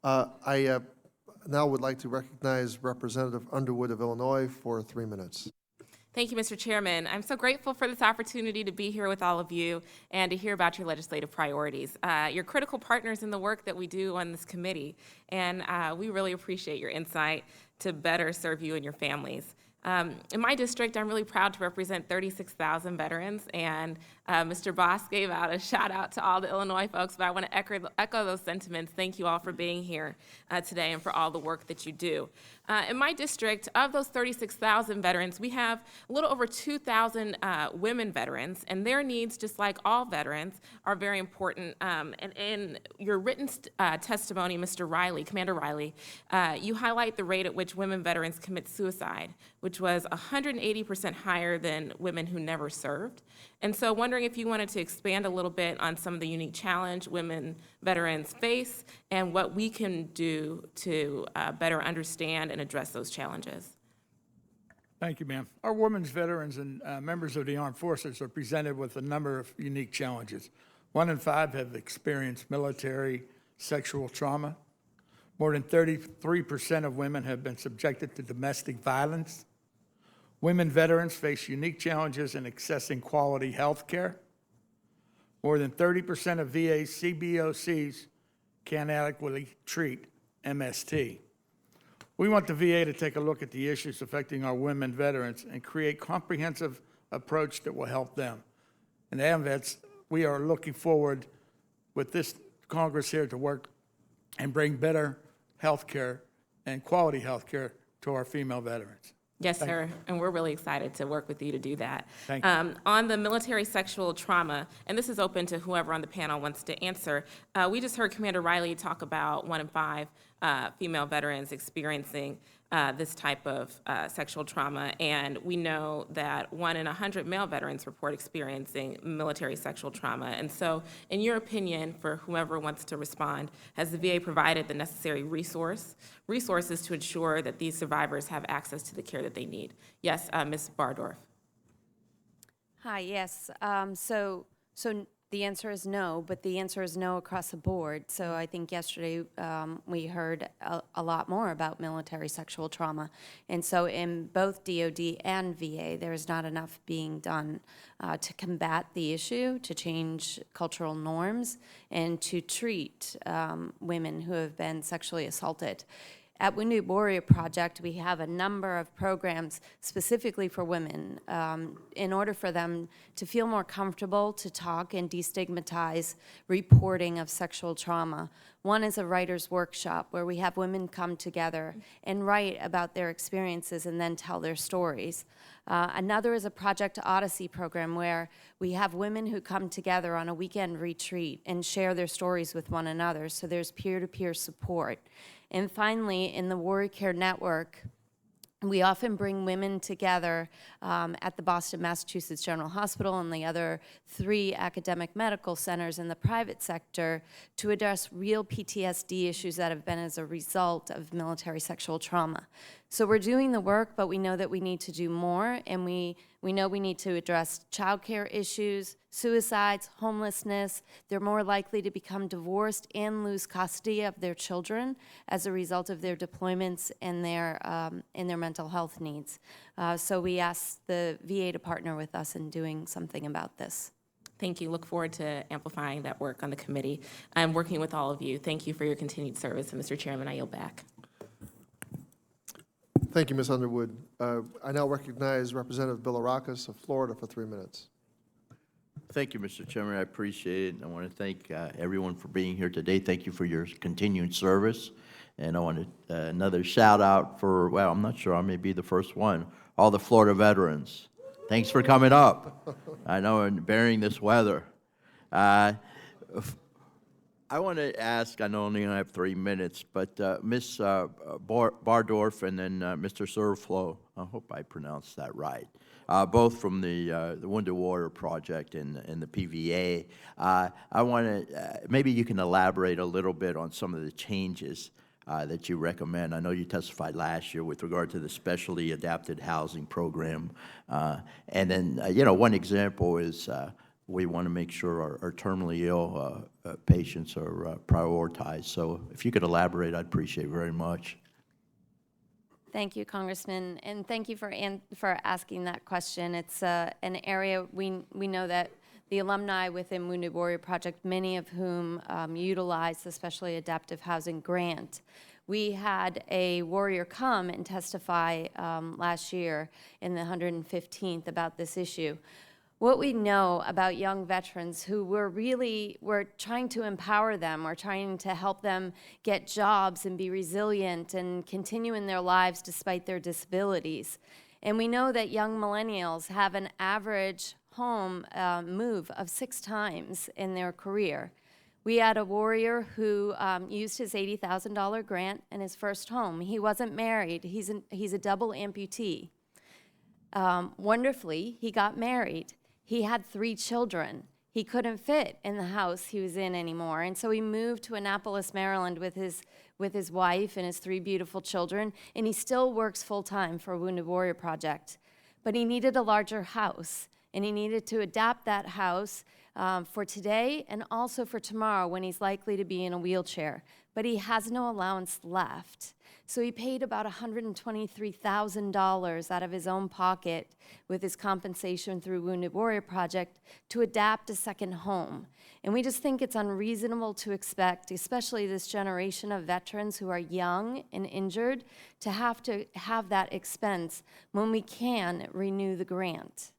I now would like to recognize Representative Underwood of Illinois for 3 minutes. Thank you, Mr. Chairman. I'm so grateful for this opportunity to be here with all of you and to hear about your legislative priorities. You're critical partners in the work that we do on this committee, and we really appreciate your insight to better serve you and your families. In my district, I'm really proud to represent 36,000 veterans, and Mr. Boss gave out a shout out to all the Illinois folks, but I want to echo those sentiments. Thank you all for being here today and for all the work that you do. In my district, of those 36,000 veterans, we have a little over 2,000 women veterans, and their needs, just like all veterans, are very important. And in your written testimony, Mr. Riley, Commander Riley, you highlight the rate at which women veterans commit suicide, which was 180% higher than women who never served. And so wondering if you wanted to expand a little bit on some of the unique challenge women veterans face and what we can do to better understand and address those challenges. Thank you, ma'am. Our women's veterans and members of the armed forces are presented with a number of unique challenges. 1 in 5 have experienced military sexual trauma. More than 33% of women have been subjected to domestic violence. Women veterans face unique challenges in accessing quality health care. More than 30% of VA CBOCs can't adequately treat MST. We want the VA to take a look at the issues affecting our women veterans and create a comprehensive approach that will help them. And AMVETS, we are looking forward with this Congress here to work and bring better health care and quality health care to our female veterans. Yes, sir, and we're really excited to work with you to do that. Thank you. On the military sexual trauma, and this is open to whoever on the panel wants to answer, we just heard Commander Riley talk about 1 in 5 female veterans experiencing this type of sexual trauma, and we know that 1 in 100 male veterans report experiencing military sexual trauma. And so, in your opinion, for whoever wants to respond, has the VA provided the necessary resources to ensure that these survivors have access to the care that they need? Yes, Ms. Bardorf. Hi, yes. So the answer is no, but the answer is no across the board. So I think yesterday we heard a lot more about military sexual trauma. And so in both DOD and VA, there is not enough being done to combat the issue, to change cultural norms, and to treat women who have been sexually assaulted. At Wounded Warrior Project, we have a number of programs specifically for women in order for them to feel more comfortable to talk and destigmatize reporting of sexual trauma. One is a writer's workshop where we have women come together and write about their experiences and then tell their stories. Another is a Project Odyssey program where we have women who come together on a weekend retreat and share their stories with one another, so there's peer-to-peer support. And finally, in the Warrior Care Network, we often bring women together at the Boston, Massachusetts General Hospital and the other 3 academic medical centers in the private sector to address real PTSD issues that have been as a result of military sexual trauma. So we're doing the work, but we know that we need to do more, and we know we need to address childcare issues, suicides, homelessness. They're more likely to become divorced and lose custody of their children as a result of their deployments and their mental health needs. So we asked the VA to partner with us in doing something about this. Thank you. Look forward to amplifying that work on the committee. I'm working with all of you. Thank you for your continued service. And Mr. Chairman, I yield back. Thank you, Ms. Underwood. I now recognize Representative Bilirakis of Florida for 3 minutes. Thank you, Mr. Chairman. I appreciate it. I want to thank everyone for being here today. Thank you for your continued service. And I want to another shout out for, well, I'm not sure, I may be the first one, all the Florida veterans. Thanks for coming up. I know, and bearing this weather. I want to ask, I know I only have 3 minutes, but Ms. Bardorf and then Mr. Surflow, I hope I pronounced that right, both from the Wounded Warrior Project and the PVA. I want to, maybe you can elaborate a little bit on some of the changes that you recommend. I know you testified last year with regard to the specially adapted housing program. And then, you know, one example is we want to make sure our terminally ill patients are prioritized. So if you could elaborate, I'd appreciate it very much. Thank you, Congressman, and thank you for asking that question. It's an area we know that the alumni within Wounded Warrior Project, many of whom utilize the Specially Adaptive Housing Grant. We had a warrior come and testify last year in the 115th about this issue. What we know about young veterans who we're trying to empower them, we're trying to help them get jobs and be resilient and continue in their lives despite their disabilities. And we know that young millennials have an average home move of 6 times in their career. We had a warrior who used his $80,000 grant in his first home. He wasn't married. He's a double amputee. Wonderfully, he got married. He had 3 children. He couldn't fit in the house he was in anymore, and so he moved to Annapolis, Maryland with his wife and his 3 beautiful children, and he still works full-time for Wounded Warrior Project. But he needed a larger house, and he needed to adapt that house for today and also for tomorrow when he's likely to be in a wheelchair. But he has no allowance left. So he paid about $123,000 out of his own pocket with his compensation through Wounded Warrior Project to adapt a second home. And we just think it's unreasonable to expect, especially this generation of veterans who are young and injured, to have that expense when we can renew the grant.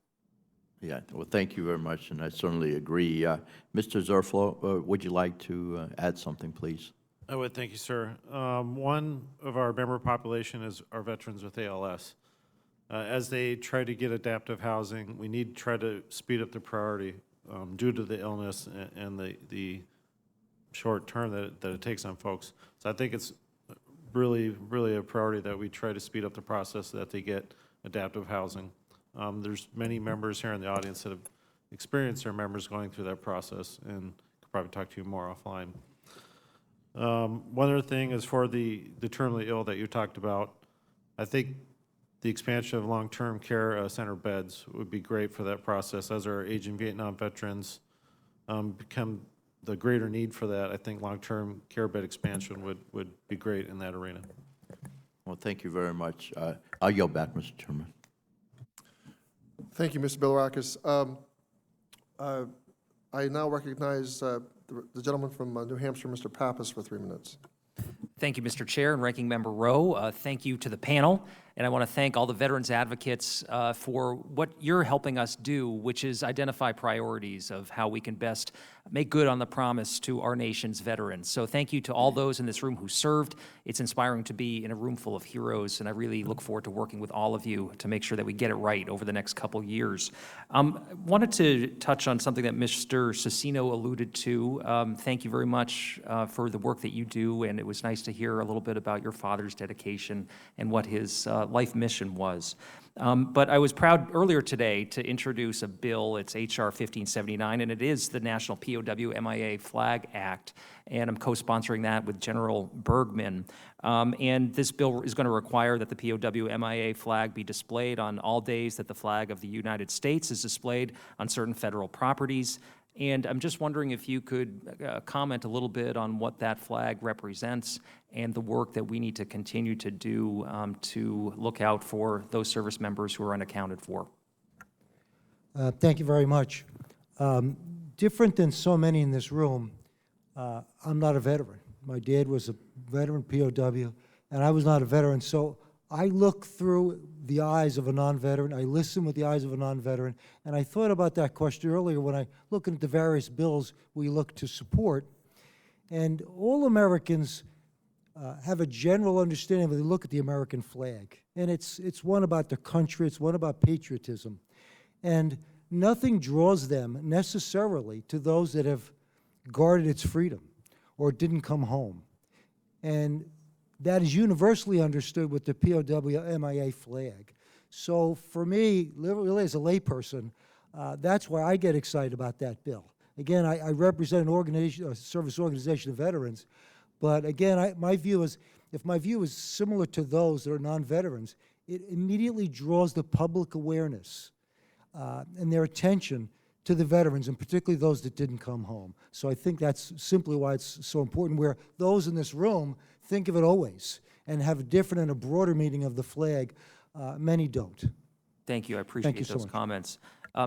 Yeah, well, thank you very much, and I certainly agree. Mr. Zerflo, would you like to add something, please? I would, thank you, sir. One of our member population is our veterans with ALS. As they try to get adaptive housing, we need to try to speed up the priority due to the illness and the short term that it takes on folks. So I think it's really, really a priority that we try to speed up the process so that they get adaptive housing. There's many members here in the audience that have experienced their members going through that process and could probably talk to you more offline. One other thing is for the terminally ill that you talked about, I think the expansion of long-term care center beds would be great for that process. As our aging Vietnam veterans become the greater need for that, I think long-term care bed expansion would be great in that arena. Well, thank you very much. I'll yield back, Mr. Chairman. Thank you, Mr. Bilirakis. I now recognize the gentleman from New Hampshire, Mr. Pappas, for 3 minutes. Thank you, Mr. Chair and Ranking Member Rowe. Thank you to the panel, and I want to thank all the veterans advocates for what you're helping us do, which is identify priorities of how we can best make good on the promise to our nation's veterans. So thank you to all those in this room who served. It's inspiring to be in a room full of heroes, and I really look forward to working with all of you to make sure that we get it right over the next couple years. Wanted to touch on something that Mr. Cicino alluded to. Thank you very much for the work that you do, and it was nice to hear a little bit about your father's dedication and what his life mission was. But I was proud earlier today to introduce a bill. It's H.R. 1579, and it is the National POW MIA Flag Act, and I'm co-sponsoring that with General Bergman. And this bill is going to require that the POW MIA flag be displayed on all days that the flag of the United States is displayed on certain federal properties. And I'm just wondering if you could comment a little bit on what that flag represents and the work that we need to continue to do to look out for those service members who are unaccounted for. Thank you very much. different than so many in this room, I'm not a veteran. My dad was a veteran POW, and I was not a veteran. So I look through the eyes of a non-veteran. I listen with the eyes of a non-veteran. And I thought about that question earlier when I look at the various bills we look to support. And all Americans have a general understanding when they look at the American flag. And it's one about the country. It's one about patriotism. And nothing draws them necessarily to those that have guarded its freedom or didn't come home. And that is universally understood with the POW MIA flag. So for me, really as a layperson, that's why I get excited about that bill. Again, I represent an organization, a service organization of veterans, but again, my view is, if my view is similar to those that are non-veterans, it immediately draws the public awareness and their attention to the veterans, and particularly those that didn't come home. So I think that's simply why it's so important, where those in this room think of it always and have a different and a broader meaning of the flag. Many don't. Thank you. I appreciate so those much. comments.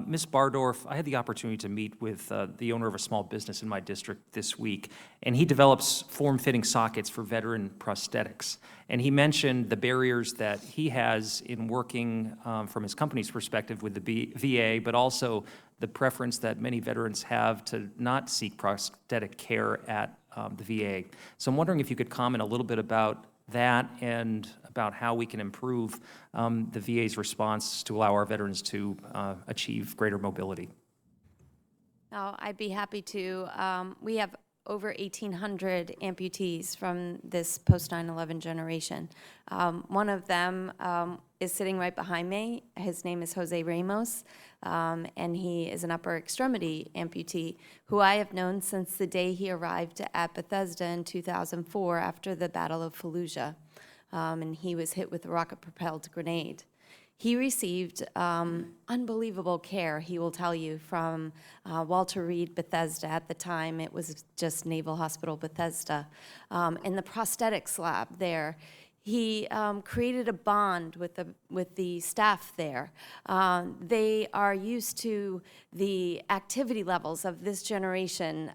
Ms. Bardorf, I had the opportunity to meet with the owner of a small business in my district this week, and he develops form-fitting sockets for veteran prosthetics. And he mentioned the barriers that he has in working from his company's perspective with the VA, but also the preference that many veterans have to not seek prosthetic care at the VA. So I'm wondering if you could comment a little bit about that and about how we can improve the VA's response to allow our veterans to achieve greater mobility. Oh, I'd be happy to. We have over 1,800 amputees from this post 9/11 generation. One of them is sitting right behind me. His name is Jose Ramos, and he is an upper extremity amputee who I have known since the day he arrived at Bethesda in 2004 after the Battle of Fallujah, and he was hit with a rocket-propelled grenade. He received unbelievable care, he will tell you, from Walter Reed Bethesda. At the time, it was just Naval Hospital Bethesda. In the prosthetics lab there, he created a bond with the staff there. They are used to the activity levels of this generation.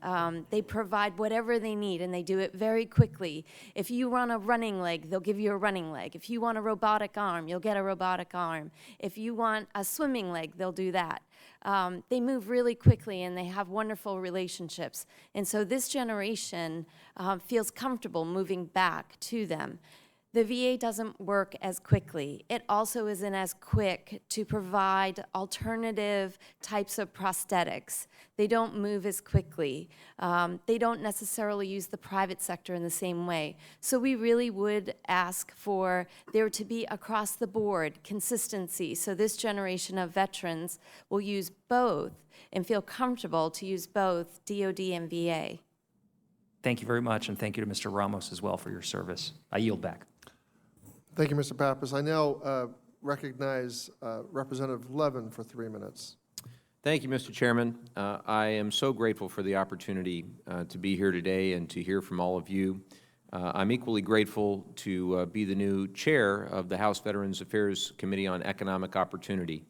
They provide whatever they need, and they do it very quickly. If you want a running leg, they'll give you a running leg. If you want a robotic arm, you'll get a robotic arm. If you want a swimming leg, they'll do that. They move really quickly, and they have wonderful relationships. And so this generation feels comfortable moving back to them. The VA doesn't work as quickly. It also isn't as quick to provide alternative types of prosthetics. They don't move as quickly. They don't necessarily use the private sector in the same way. So we really would ask for there to be across the board consistency, so this generation of veterans will use both and feel comfortable to use both DoD and VA. Thank you very much, and thank you to Mr. Ramos as well for your service. I yield back. Thank you, Mr. Pappas. I now recognize Representative Levin for 3 minutes. Thank you, Mr. Chairman. I am so grateful for the opportunity to be here today and to hear from all of you. I'm equally grateful to be the new chair of the House Veterans Affairs Committee on Economic Opportunity,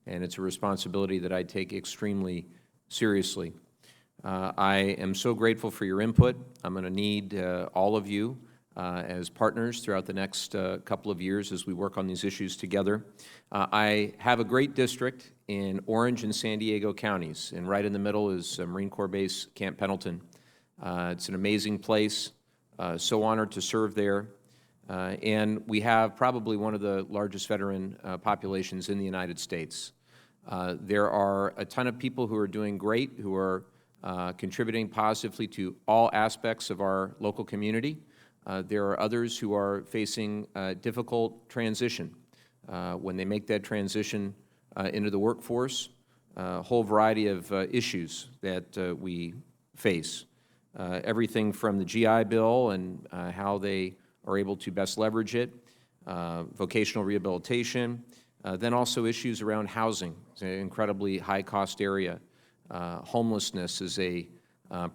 and it's a responsibility that I take extremely seriously. I am so grateful for your input. I'm going to need all of you as partners throughout the next couple of years as we work on these issues together. I have a great district in Orange and San Diego counties, and right in the middle is Marine Corps Base Camp Pendleton. It's an amazing place, so honored to serve there, and we have probably one of the largest veteran populations in the United States. There are a ton of people who are doing great, who are contributing positively to all aspects of our local community. There are others who are facing difficult transition. When they make that transition into the workforce, a whole variety of issues that we face. Everything from the GI Bill and how they are able to best leverage it, vocational rehabilitation, then also issues around housing. It's an incredibly high-cost area. Homelessness is a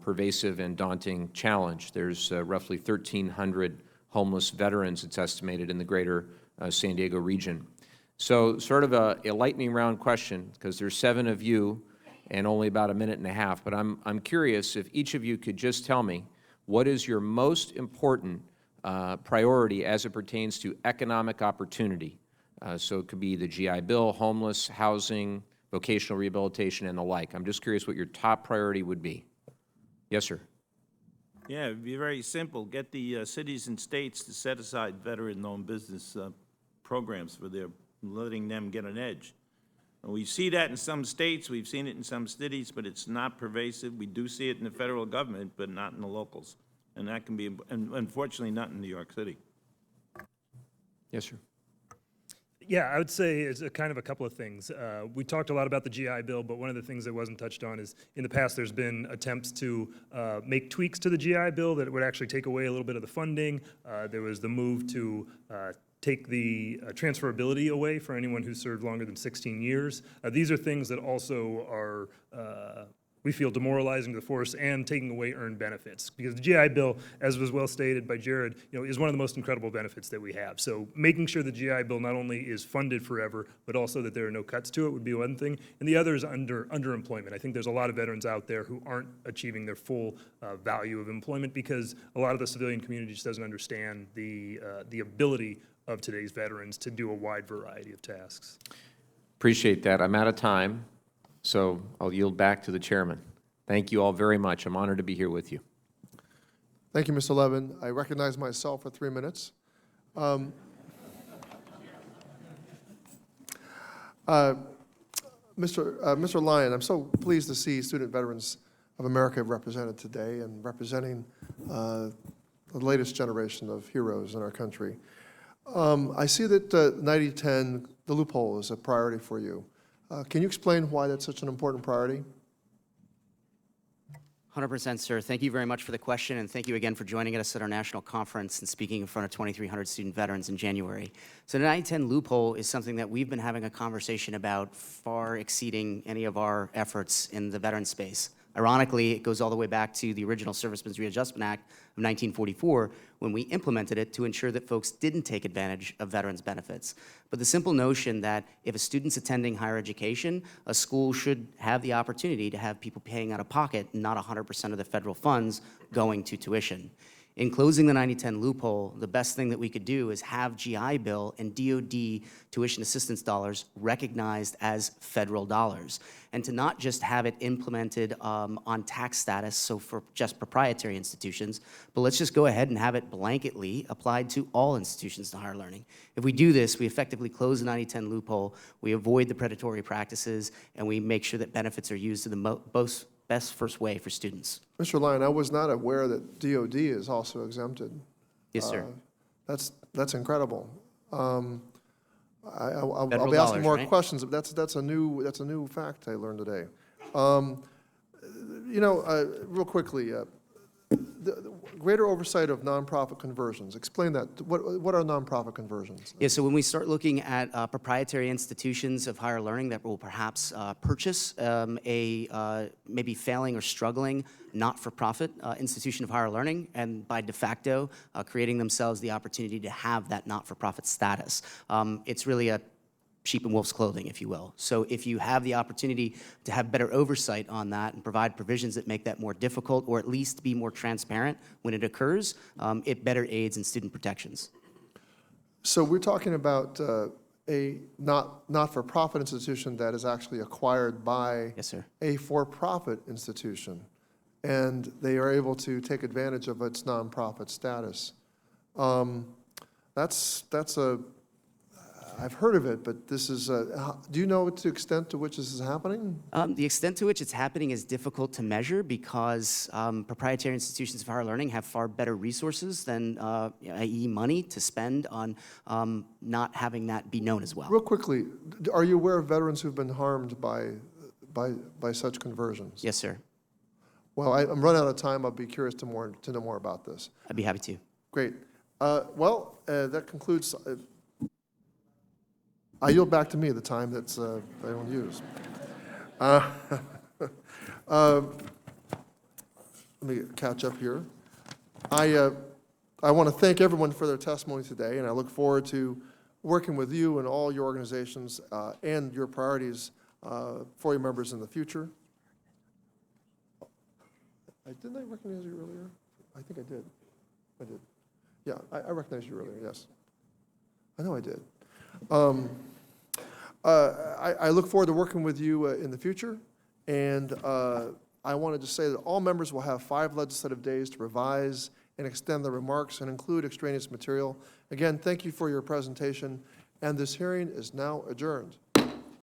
pervasive and daunting challenge. There's roughly 1,300 homeless veterans, it's estimated, in the greater San Diego region. So sort of a lightning round question, because there's 7 of you and only about a minute and a half, but I'm curious if each of you could just tell me what is your most important priority as it pertains to economic opportunity. So it could be the GI Bill, homeless, housing, vocational rehabilitation, and the like. I'm just curious what your top priority would be. Yes, sir. Yeah, it'd be very simple. Get the cities and states to set aside veteran-owned business programs for letting them get an edge. And we see that in some states, we've seen it in some cities, but it's not pervasive. We do see it in the federal government, but not in the locals. And that can be, unfortunately, not in New York City. Yes, sir. Yeah, I would say it's a kind of a couple of things. We talked a lot about the GI Bill, but one of the things that wasn't touched on is in the past there's been attempts to make tweaks to the GI Bill that would actually take away a little bit of the funding. There was the move to take the transferability away for anyone who served longer than 16 years. These are things that also are we feel demoralizing to the force and taking away earned benefits. Because the GI Bill, as was well stated by Jared, is one of the most incredible benefits that we have. So making sure the GI Bill not only is funded forever, but also that there are no cuts to it would be one thing. And the other is underemployment. I think there's a lot of veterans out there who aren't achieving their full value of employment because a lot of the civilian community just doesn't understand the ability of today's veterans to do a wide variety of tasks. Appreciate that. I'm out of time, so I'll yield back to the chairman. Thank you all very much. I'm honored to be here with you. Thank you, Mr. Levin. I recognize myself for 3 minutes. Mr. Lyon, I'm so pleased to see Student Veterans of America represented today and representing the latest generation of heroes in our country. I see that 90-10, the loophole, is a priority for you. Can you explain why that's such an important priority? 100%, sir. Thank you very much for the question, and thank you again for joining us at our national conference and speaking in front of 2,300 student veterans in January. So the 90-10 loophole is something that we've been having a conversation about far exceeding any of our efforts in the veteran space. Ironically, it goes all the way back to the original Servicemen's Readjustment Act of 1944 when we implemented it to ensure that folks didn't take advantage of veterans' benefits. But the simple notion that if a student's attending higher education, a school should have the opportunity to have people paying out of pocket, not 100% of the federal funds going to tuition. In closing the 90-10 loophole, the best thing that we could do is have GI Bill and DoD tuition assistance dollars recognized as federal dollars, and to not just have it implemented on tax status, so for just proprietary institutions, but let's just go ahead and have it blanketly applied to all institutions of higher learning. If we do this, we effectively close the 90-10 loophole, we avoid the predatory practices, and we make sure that benefits are used in the best first way for students. Mr. Lyon, I was not aware that DoD is also exempted. Yes, sir. That's incredible. I'll Federal be asking dollars, more right? questions, but that's a new fact I learned today. Real quickly, the greater oversight of nonprofit conversions. Explain that. What are nonprofit conversions? Yeah, so when we start looking at proprietary institutions of higher learning that will perhaps purchase a maybe failing or struggling not-for-profit institution of higher learning, and by de facto creating themselves the opportunity to have that not-for-profit status. It's really a sheep in wolf's clothing, if you will. So if you have the opportunity to have better oversight on that and provide provisions that make that more difficult, or at least be more transparent when it occurs, it better aids in student protections. So we're talking about a not-for-profit institution that is actually acquired by Yes, sir. a for-profit institution, and they are able to take advantage of its nonprofit status. I've heard of it, but this is, do you know the extent to which this is happening? The extent to which it's happening is difficult to measure because proprietary institutions of higher learning have far better resources than, i.e. money to spend on not having that be known as well. Real quickly, are you aware of veterans who've been harmed by such conversions? Yes, sir. Well, I'm running out of time. I'll be curious to know more about this. I'd be happy to. Great. That concludes. I yield back to me the time that's I don't use. Let me catch up here. I want to thank everyone for their testimony today, and I look forward to working with you and all your organizations and your priorities for your members in the future. Didn't I recognize you earlier? I think I did. I did. Yeah, I recognized you earlier, yes. I know I did. I look forward to working with you in the future, and I wanted to say that all members will have 5 legislative days to revise and extend their remarks and include extraneous material. Again, thank you for your presentation, and this hearing is now adjourned.